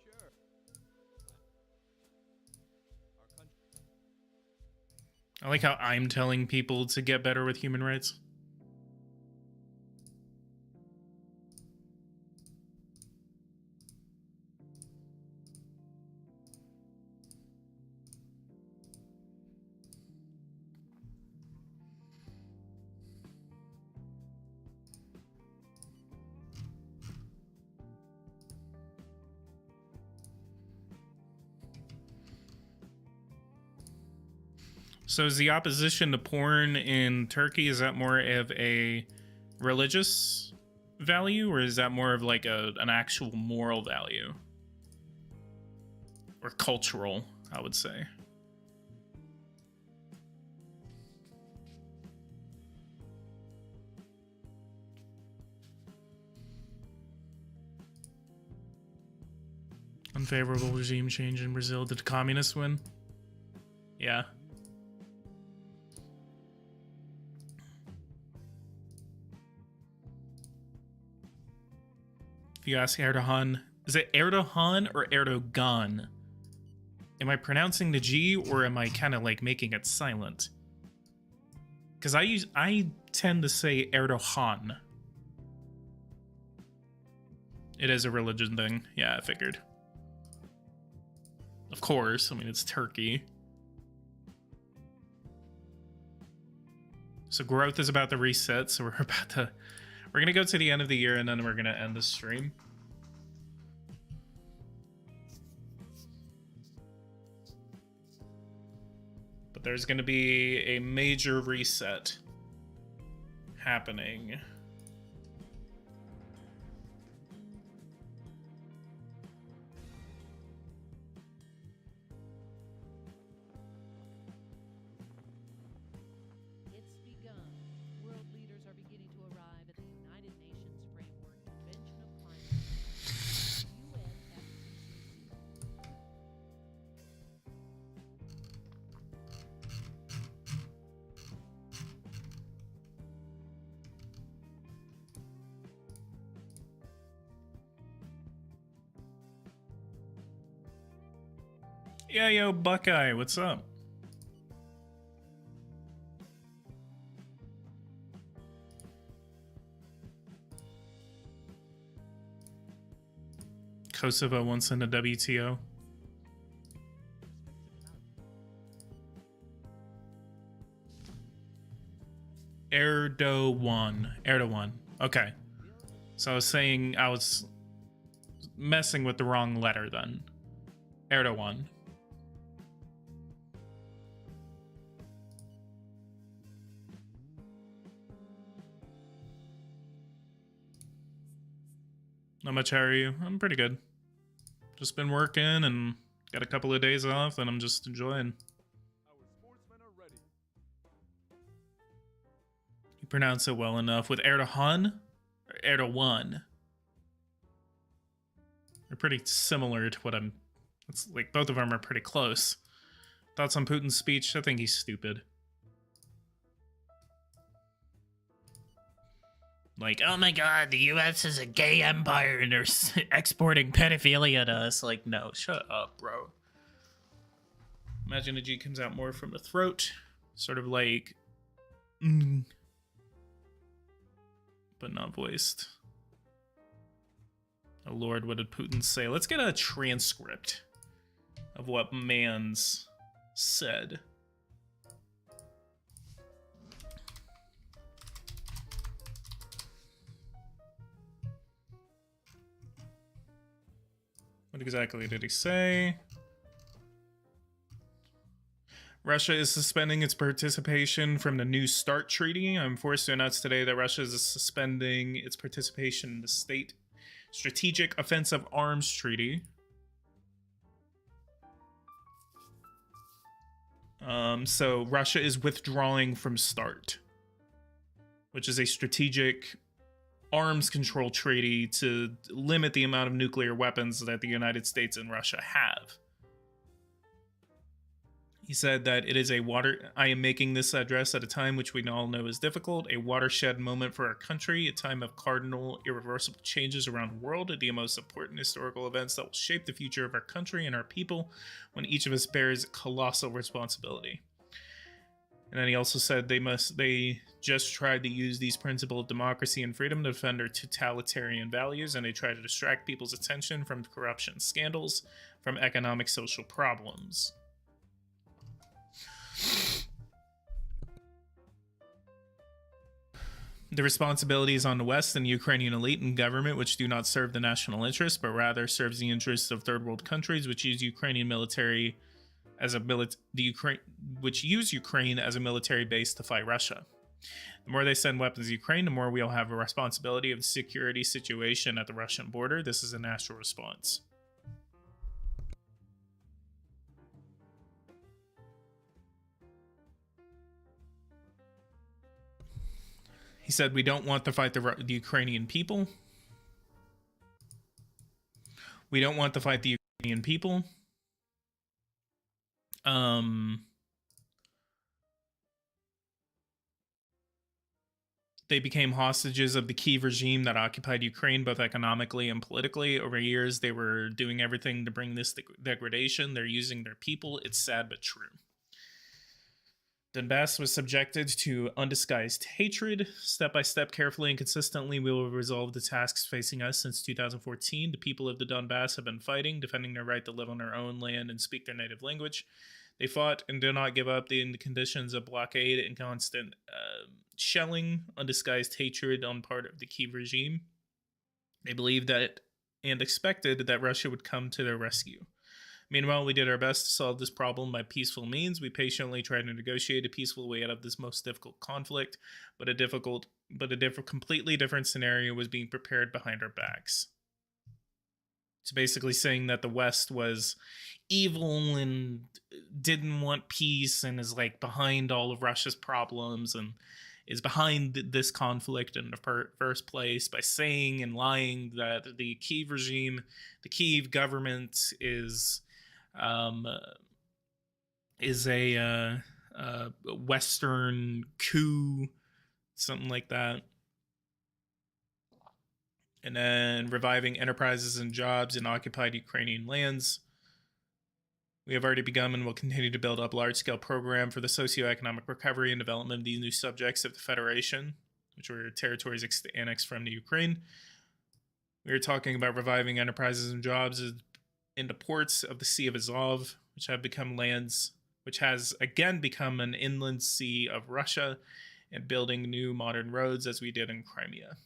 Sure. Our country. I like how I'm telling people to get better with human rights. So is the opposition to porn in Turkey, is that more of a religious value, or is that more of like an actual moral value? Or cultural, I would say. Unfavorable regime change in Brazil. Did communists win? Yeah. If you ask Erdogan, is it Erdogan or Erdogan? Am I pronouncing the G or am I kind of like making it silent? Because I tend to say Erdogan. It is a religion thing. Yeah, I figured. Of course, I mean, it's Turkey. So growth is about to reset, so we're gonna go to the end of the year and then we're gonna end the stream. But there's gonna be a major reset happening. Yeah, yo, Buckeye, what's up? Kosovo wants in the WTO. Erdogan. Okay. So I was saying I was messing with the wrong letter then. Erdogan. Not much, how are you? I'm pretty good. Just been working and got a couple of days off and I'm just enjoying. Our sportsmen are ready. You pronounce it well enough. With Erdogan or Erdogan? They're pretty similar to what I'm... It's like both of them are pretty close. Thoughts on Putin's speech? I think he's stupid. Like, oh my god, the US is a gay empire and they're exporting pedophilia to us. Like, no, shut up, bro. Imagine a G comes out more from the throat. Sort of like... but not voiced. Oh lord, what did Putin say? Let's get a transcript of what Mans said. What exactly did he say? Russia is suspending its participation from the New START Treaty. I'm forced to announce today that Russia is suspending its participation in the State Strategic Offensive Arms Treaty. So Russia is withdrawing from START, which is a strategic arms control treaty to limit the amount of nuclear weapons that the United States and Russia have. He said that it is I am making this address at a time which we all know is difficult, a watershed moment for our country, a time of cardinal, irreversible changes around the world, the most important historical events that will shape the future of our country and our people, when each of us bears colossal responsibility. And then he also said they just tried to use these principles of democracy and freedom to defend our totalitarian values, and they try to distract people's attention from corruption scandals, from economic social problems. The responsibility is on the West and the Ukrainian elite and government, which do not serve the national interest, but rather serves the interests of third world countries, which use Ukrainian military as which use Ukraine as a military base to fight Russia. The more they send weapons to Ukraine, the more we'll have a responsibility of the security situation at the Russian border. This is a natural response. He said, we don't want to fight the Ukrainian people. We don't want to fight the Ukrainian people. They became hostages of the Kyiv regime that occupied Ukraine, both economically and politically. Over years, they were doing everything to bring this degradation. They're using their people. It's sad but true. Donbass was subjected to undisguised hatred. Step by step, carefully and consistently, we will resolve the tasks facing us. Since 2014, the people of the Donbass have been fighting, defending their right to live on their own land and speak their native language. They fought and did not give up in the conditions of blockade and constant shelling, undisguised hatred on part of the Kyiv regime. They believed that and expected that Russia would come to their rescue. Meanwhile, we did our best to solve this problem by peaceful means. We patiently tried to negotiate a peaceful way out of this most difficult conflict, but a completely different scenario was being prepared behind our backs. It's basically saying that the West was evil and didn't want peace and is like behind all of Russia's problems and is behind this conflict in the first place by saying and lying that the Kyiv regime, the Kyiv government is a Western coup, something like that. And then reviving enterprises and jobs in occupied Ukrainian lands. We have already begun and will continue to build up a large-scale program for the socioeconomic recovery and development of these new subjects of the Federation, which were territories annexed from the Ukraine. We are talking about reviving enterprises and jobs in the ports of the Sea of Azov, which have become lands, which has again become an inland sea of Russia, and building new modern roads as we did in Crimea.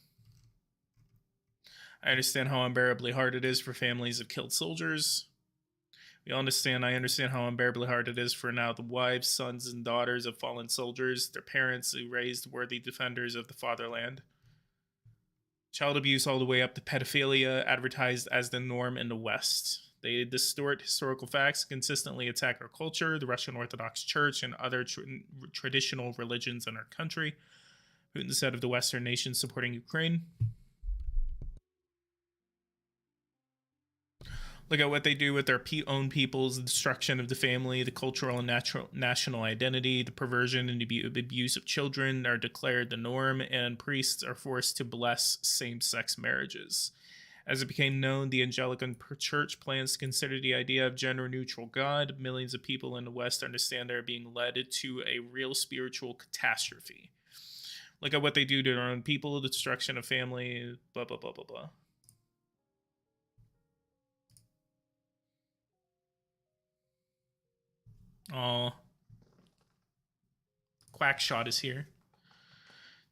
I understand how unbearably hard it is for families of killed soldiers. I understand how unbearably hard it is for now the wives, sons, and daughters of fallen soldiers, their parents who raised worthy defenders of the fatherland. Child abuse all the way up to pedophilia, advertised as the norm in the West. They distort historical facts, consistently attack our culture, the Russian Orthodox Church, and other traditional religions in our country. Putin said of the Western nations supporting Ukraine. Look at what they do with their own peoples, the destruction of the family, the cultural and national identity, the perversion and abuse of children are declared the norm, and priests are forced to bless same-sex marriages. As it became known, the Anglican Church plans to consider the idea of gender-neutral God. Millions of people in the West understand they're being led to a real spiritual catastrophe. Look at what they do to their own people, the destruction of family, blah, blah, blah, blah, blah. Oh, Quackshot is here.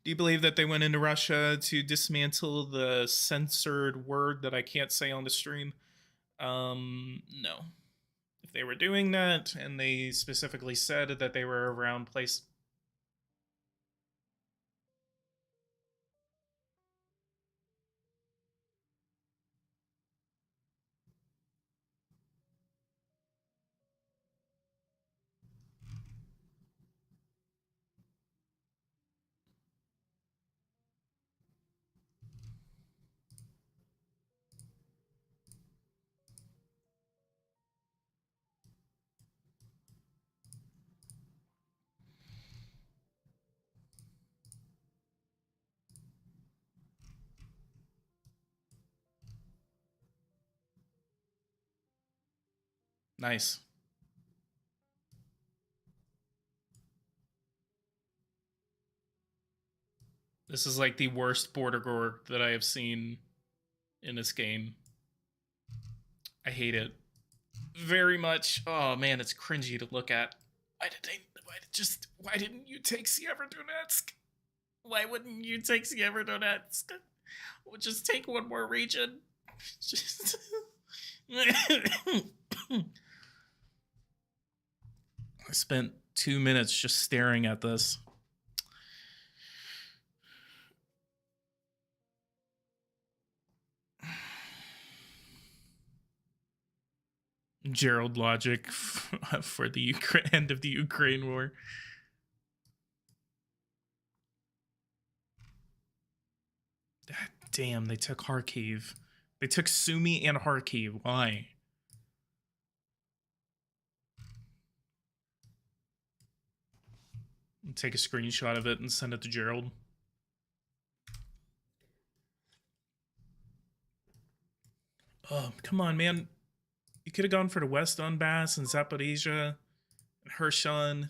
Do you believe that they went into Russia to dismantle the censored word that I can't say on the stream? No. If they were doing that, and they specifically said that they were around place... Nice. This is like the worst border gore that I have seen in this game. I hate it very much. Oh man, it's cringy to look at. Why didn't you take Severodonetsk? Why wouldn't you take Severodonetsk? We'll just take one more region. Just... I spent 2 minutes just staring at this. Gerald logic for the end of the Ukraine war. Damn, they took Kharkiv. They took Sumy and Kharkiv. Why? Take a screenshot of it and send it to Gerald. Oh, come on, man. You could have gone for the West Donbass and Zaporizhia and Kherson.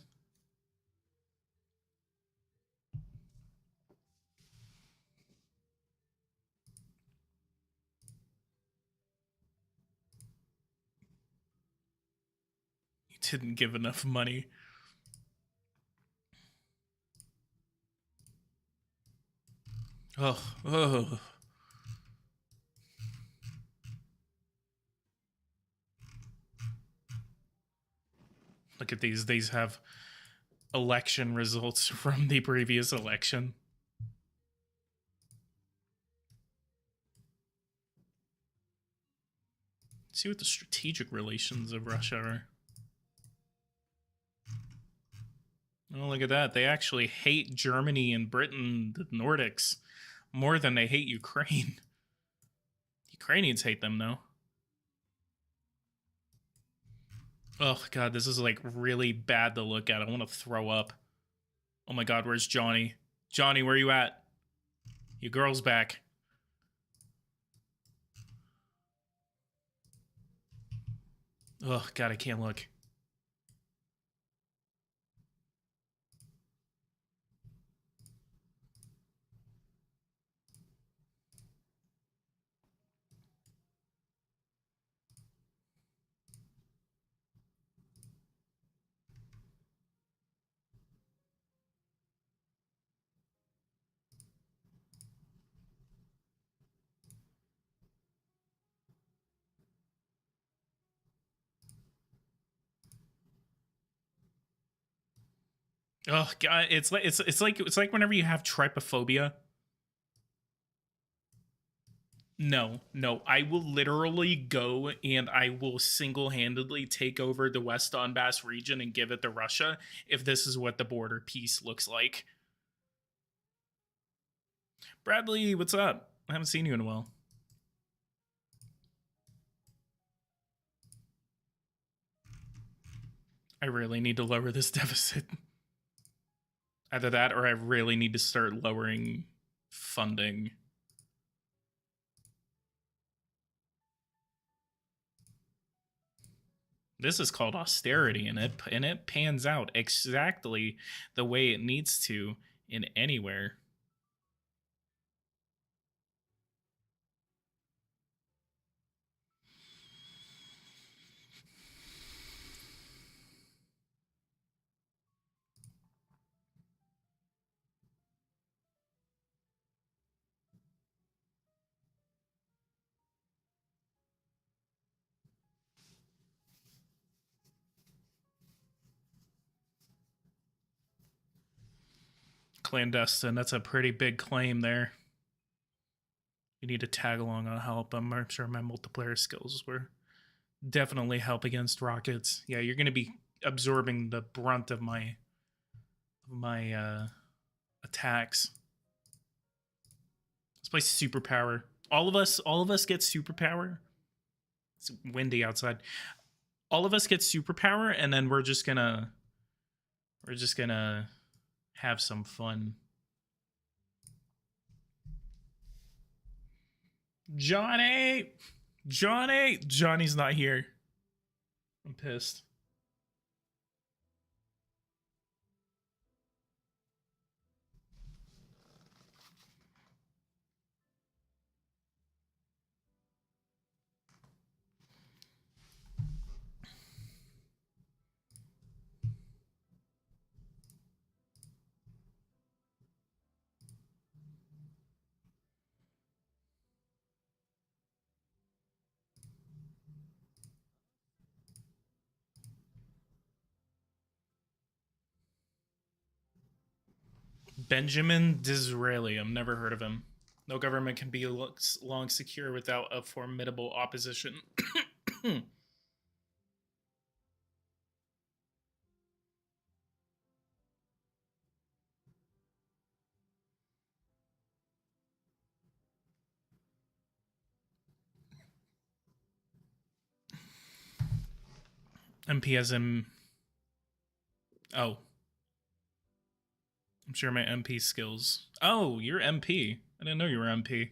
You didn't give enough money. Oh. Look at these. These have election results from the previous election. Let's see what the strategic relations of Russia are. Oh, look at that. They actually hate Germany and Britain, the Nordics, more than they hate Ukraine. Ukrainians hate them, though. Oh, God, this is, like, really bad to look at. I want to throw up. Oh, my God, where's Johnny? Johnny, where you at? Your girl's back. Oh, God, I can't look. Oh God, it's like whenever you have trypophobia. No, no, I will literally go and I will single-handedly take over the West Donbass region and give it to Russia if this is what the border peace looks like. Bradley, what's up? I haven't seen you in a while. I really need to lower this deficit. Either that or I really need to start lowering funding. This is called austerity, and it pans out exactly the way it needs to in anywhere. Clandestine, that's a pretty big claim there. You need to tag along on help. I'm sure my multiplayer skills were definitely help against rockets. Yeah, you're going to be absorbing the brunt of my attacks. Let's play superpower. All of us get superpower. It's windy outside. All of us get superpower, and then we're just gonna have some fun. Johnny's not here. I'm pissed. Benjamin Disraeli. I've never heard of him. No government can be long secure without a formidable opposition. MP as in... Oh. I'm sure my MP skills... Oh, you're MP. I didn't know you were MP.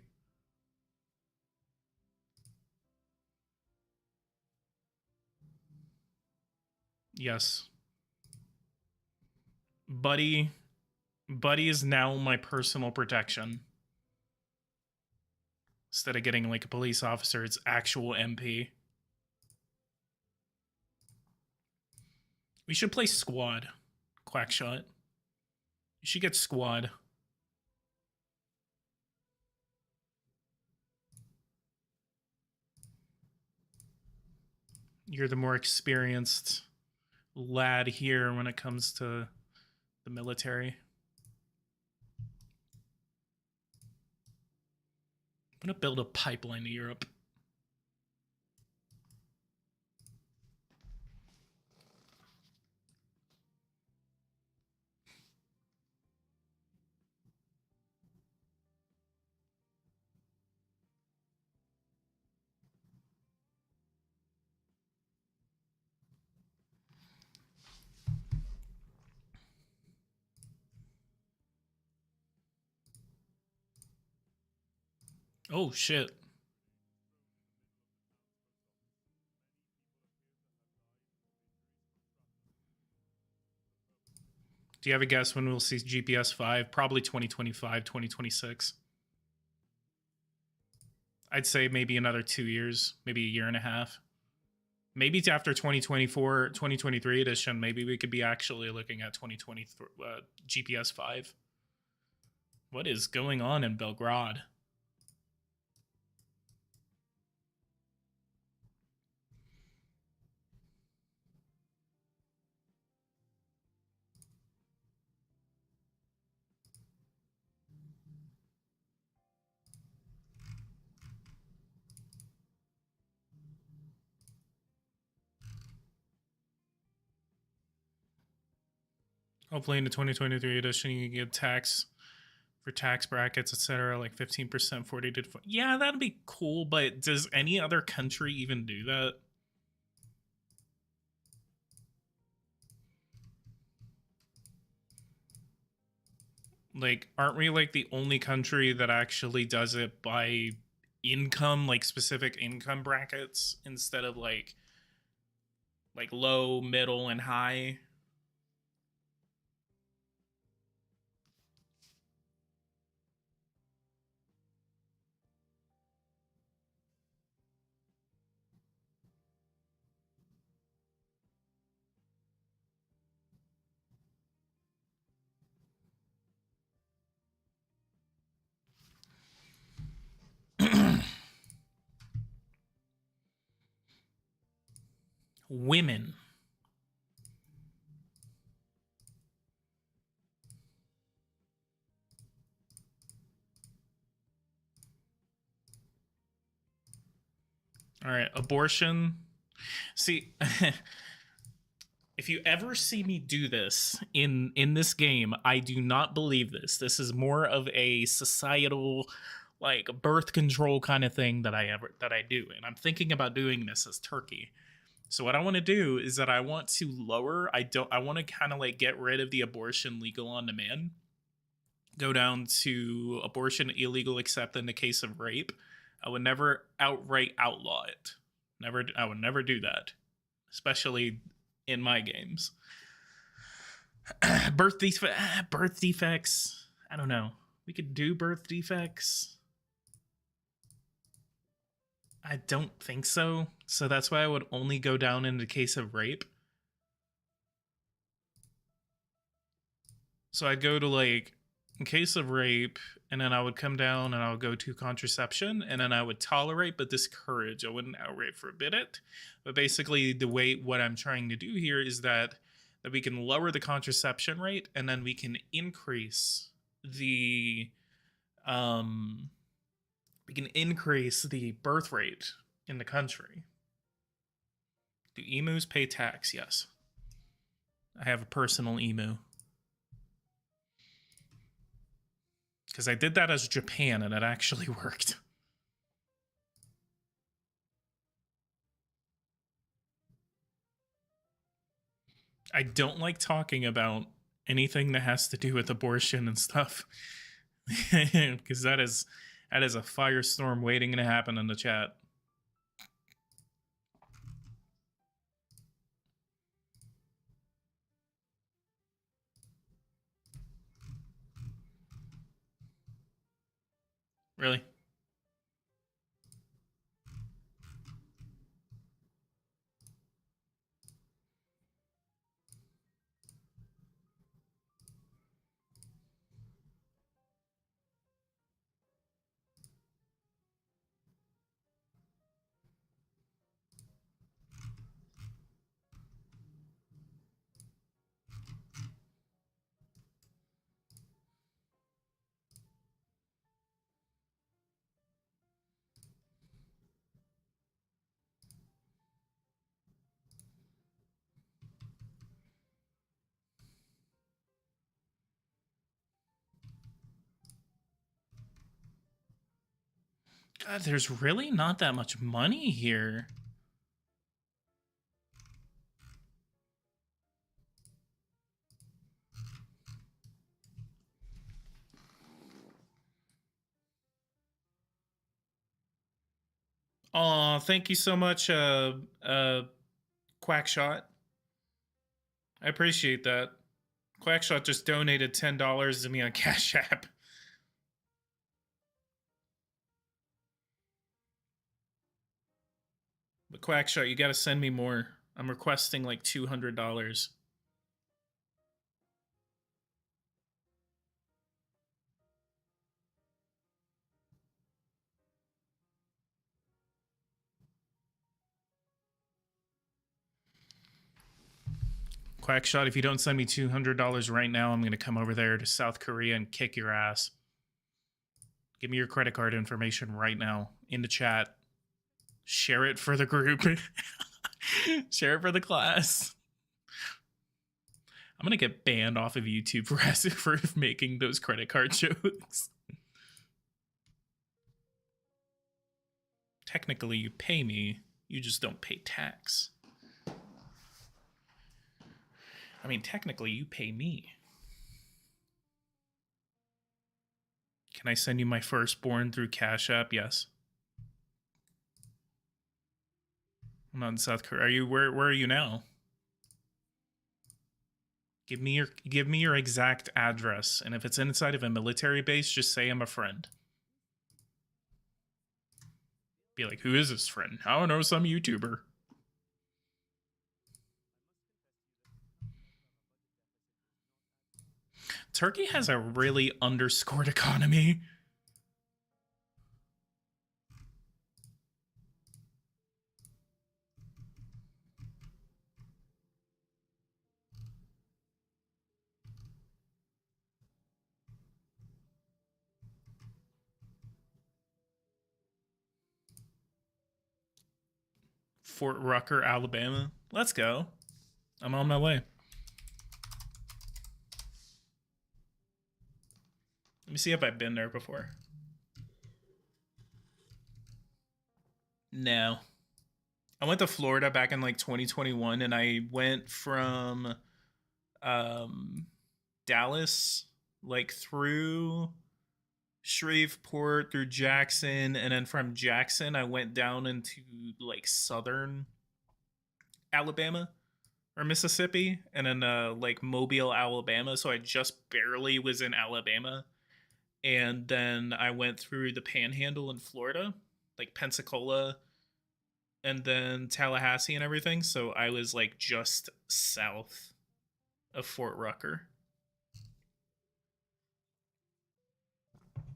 Yes. Buddy is now my personal protection. Instead of getting like a police officer, it's actual MP. We should play squad. Quackshot. You should get squad. You're the more experienced lad here when it comes to the military. I'm gonna build a pipeline to Europe. Oh shit. Do you have a guess when we'll see GPS 5? Probably 2025, 2026. I'd say maybe another 2 years, maybe a year and a half. Maybe it's after 2024, 2023 edition. Maybe we could be actually looking at 2023 GPS 5. What is going on in Belgrade? Hopefully in the 2023 edition you can get tax for tax brackets, etc., like 15%, 40 to 40. Yeah, that'd be cool, but does any other country even do that? Like, aren't we like the only country that actually does it by income, like specific income brackets, instead of like low, middle, and high? Women. All right, abortion. See, if you ever see me do this in this game, I do not believe this. This is more of a societal, like, birth control kind of thing that I do, and I'm thinking about doing this as Turkey. So what I want to do is that I want to lower. I want to kind of like get rid of the abortion legal on demand. Go down to abortion illegal except in the case of rape. I would never outright outlaw it. I would never do that, especially in my games. Birth defects. I don't know. We could do birth defects. I don't think so. So that's why I would only go down in the case of rape. So I'd go to like in case of rape, and then I would come down and I would go to contraception, and then I would tolerate but discourage. I wouldn't outright forbid it. But basically what I'm trying to do here is that we can lower the contraception rate, and then we can increase the birth rate in the country. Do emus pay tax? Yes. I have a personal emu. Because I did that as Japan, and it actually worked. I don't like talking about anything that has to do with abortion and stuff. Because that is a firestorm waiting to happen in the chat. Really? God, there's really not that much money here. Aw, thank you so much, Quackshot. I appreciate that. Quackshot just donated $10 to me on Cash App. But Quackshot, you gotta send me more. I'm requesting like $200. Quackshot, if you don't send me $200 right now, I'm gonna come over there to South Korea and kick your ass. Give me your credit card information right now in the chat. Share it for the group. Share it for the class. I'm gonna get banned off of YouTube for making those credit card jokes. Technically, you pay me, you just don't pay tax. I mean, technically, you pay me. Can I send you my firstborn through Cash App? Yes. I'm not in South Korea. Are you? Where are you now? Give me your exact address, and if it's inside of a military base, just say I'm a friend. Be like, who is this friend? I don't know, some YouTuber. Turkey has a really underscored economy. Fort Rucker, Alabama. Let's go. I'm on my way. Let me see if I've been there before. No. I went to Florida back in like 2021, and I went from Dallas like through Shreveport through Jackson, and then from Jackson I went down into like southern Alabama or Mississippi, and then like Mobile, Alabama, so I just barely was in Alabama. And then I went through the Panhandle in Florida, like Pensacola, and then Tallahassee and everything, so I was like just south of Fort Rucker.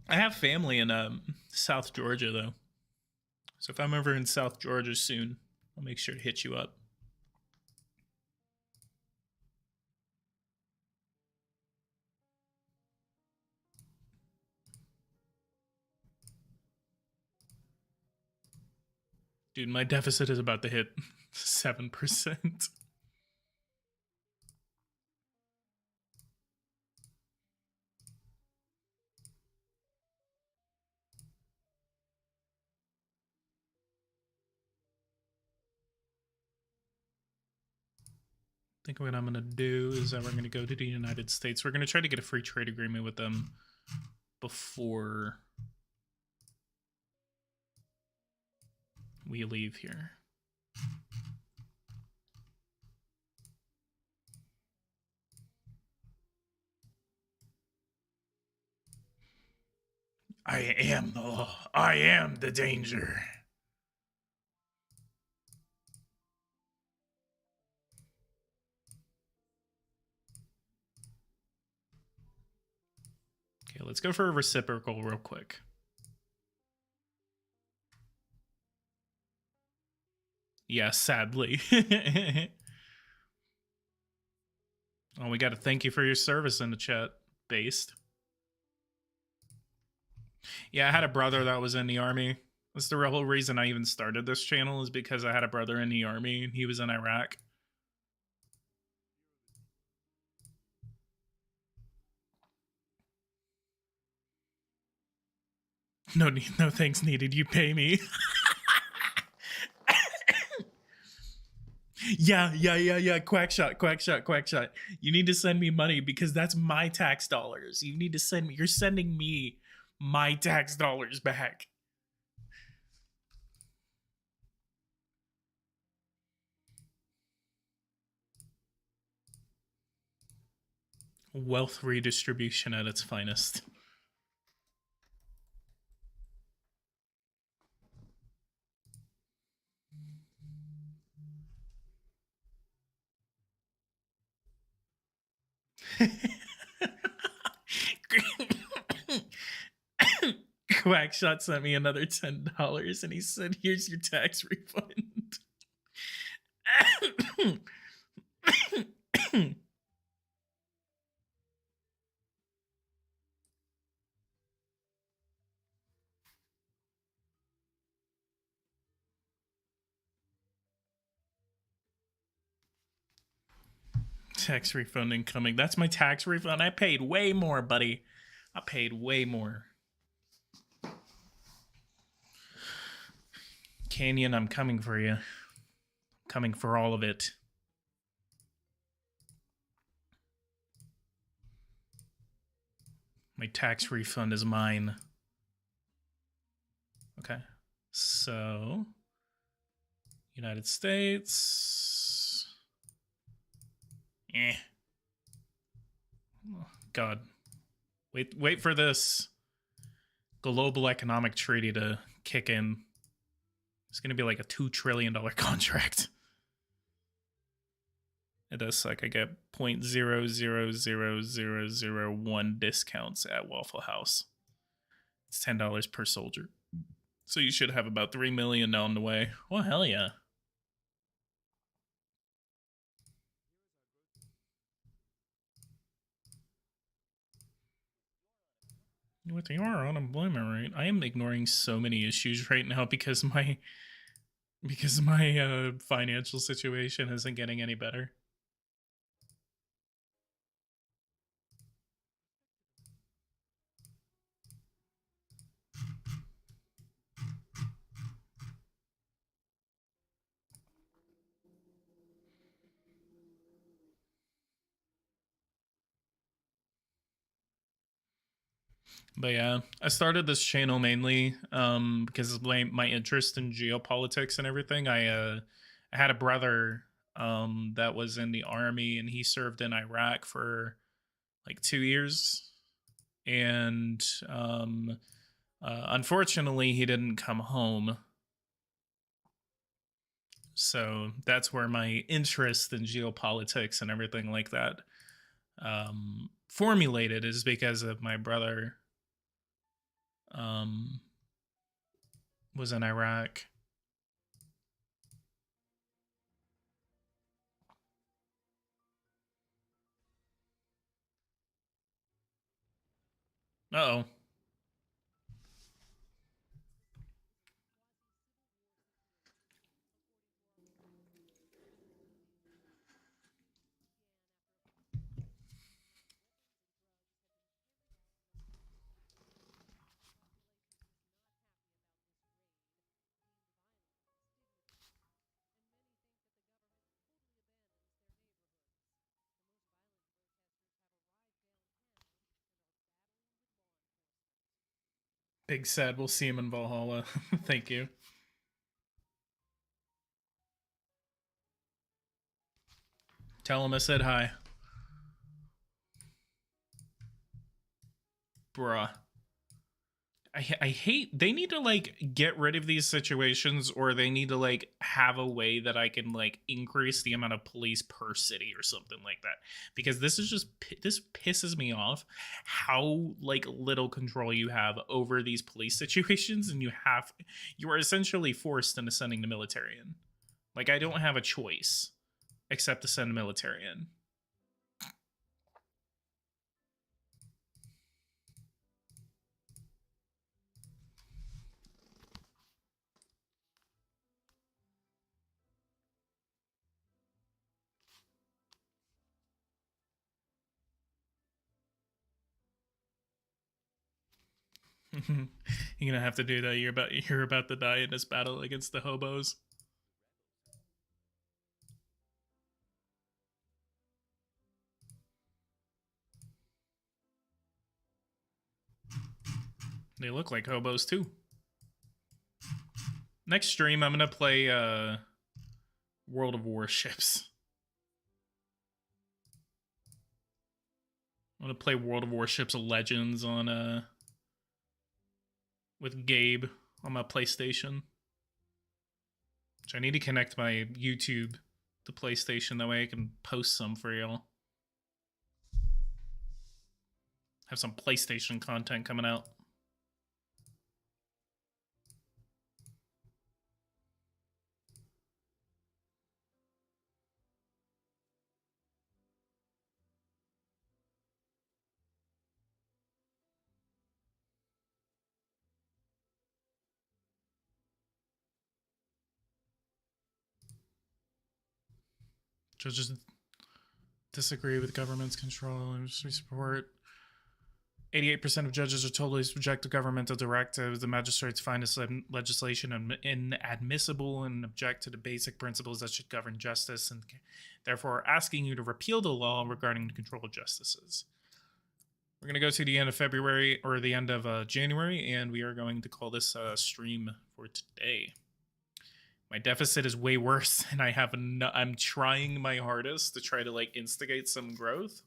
I have family in South Georgia though, so if I'm ever in South Georgia soon, I'll make sure to hit you up. Dude, my deficit is about to hit 7%. I think what I'm gonna do is that we're gonna go to the United States. We're gonna try to get a free trade agreement with them before we leave here. I am the law. I am the danger. Okay, let's go for a reciprocal real quick. Yeah, sadly. Oh, we got to thank you for your service in the chat, Based. Yeah, I had a brother that was in the army. That's the real reason I even started this channel, is because I had a brother in the army and he was in Iraq. No thanks needed. You pay me. Yeah. Quackshot. You need to send me money because that's my tax dollars. You need to send me. You're sending me my tax dollars back. Wealth redistribution at its finest. Quackshot sent me another $10 and he said, "Here's your tax refund." Tax refund incoming. That's my tax refund. I paid way more, buddy. I paid way more. Canyon, I'm coming for you. Coming for all of it. My tax refund is mine. Okay. So, United States. Oh, God. Wait for this global economic treaty to kick in. It's going to be like a $2 trillion contract. It does suck. I get 0.000001 discounts at Waffle House. It's $10 per soldier. So you should have about 3 million on the way. Oh, hell yeah. With your unemployment rate, I am ignoring so many issues right now because my financial situation isn't getting any better. But yeah, I started this channel mainly because of my interest in geopolitics and everything. I had a brother that was in the army and he served in Iraq for like 2 years, and unfortunately he didn't come home. So that's where my interest in geopolitics and everything like that formulated, is because of my brother was in Iraq. Uh-oh. Big sad. We'll see him in Valhalla. Thank you. Tell him I said hi. Bruh. I hate, they need to like get rid of these situations, or they need to like have a way that I can like increase the amount of police per city or something like that, because this is just, this pisses me off how like little control you have over these police situations, and you are essentially forced into sending the military in. Like, I don't have a choice except to send the military in. You're gonna have to do that. You're about to die in this battle against the hobos. They look like hobos too. Next stream, I'm gonna play World of Warships. I'm gonna play World of Warships Legends on with Gabe on my PlayStation. Which I need to connect my YouTube to PlayStation, that way I can post some for y'all. Have some PlayStation content coming out. Judges disagree with government's control and support. 88% of judges are totally subject to governmental directives. The magistrates find this legislation inadmissible and object to the basic principles that should govern justice, and therefore are asking you to repeal the law regarding the control of justices. We're going to go to the end of February, or the end of January, and we are going to call this stream for today. My deficit is way worse, and I'm trying my hardest to try to like instigate some growth,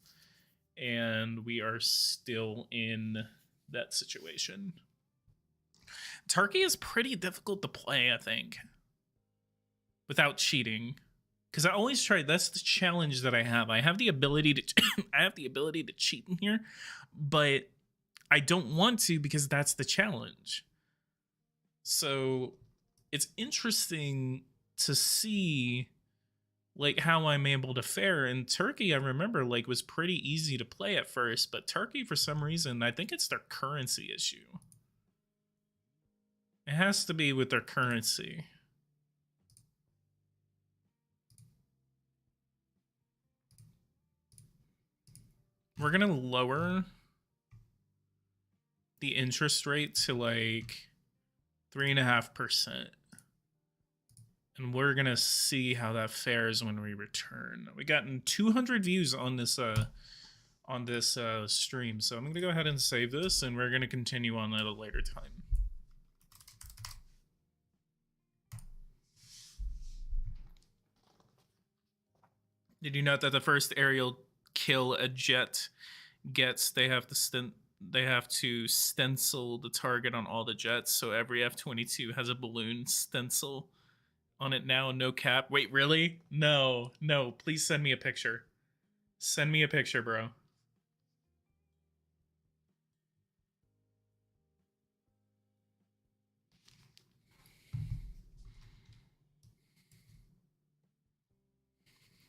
and we are still in that situation. Turkey is pretty difficult to play, I think, without cheating, because I always try. That's the challenge that I have. I have the ability to, I have the ability to cheat in here, but I don't want to because that's the challenge. So it's interesting to see like how I'm able to fare. In Turkey, I remember like was pretty easy to play at first, but Turkey for some reason, I think it's their currency issue. It has to be with their currency. We're gonna lower the interest rate to like 3.5%. And we're gonna see how that fares when we return. We gotten 200 views on this stream, so I'm gonna go ahead and save this, and we're gonna continue on at a later time. Did you note that the first aerial kill a jet gets, they have to stencil the target on all the jets, so every F-22 has a balloon stencil on it now, no cap. Wait, really? No, please send me a picture. Send me a picture, bro.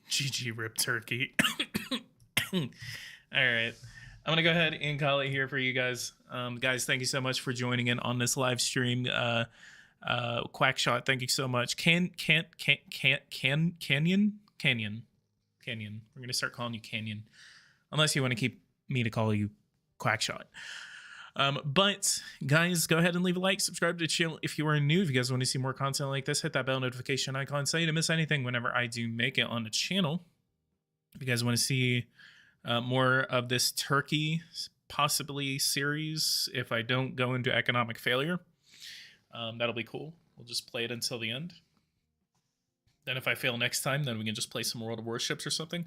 GG rip turkey. All right. I'm going to go ahead and call it here for you guys. Guys, thank you so much for joining in on this live stream. Quackshot, thank you so much. Canyon. We're going to start calling you Canyon. Unless you want to keep me to call you Quackshot. But guys, go ahead and leave a like, subscribe to the channel if you are new. If you guys want to see more content like this, hit that bell notification icon so you don't miss anything whenever I do make it on the channel. If you guys want to see more of this Turkey possibly series, if I don't go into economic failure, that'll be cool. We'll just play it until the end. Then if I fail next time, then we can just play some World of Warships or something.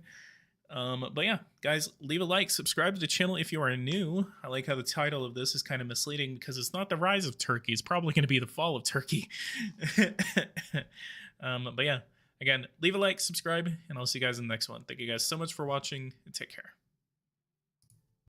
But yeah, guys, leave a like, subscribe to the channel if you are new. I like how the title of this is kind of misleading because it's not the rise of Turkey. It's probably going to be the fall of Turkey. But yeah, again, leave a like, subscribe, and I'll see you guys in the next one. Thank you guys so much for watching, and take care.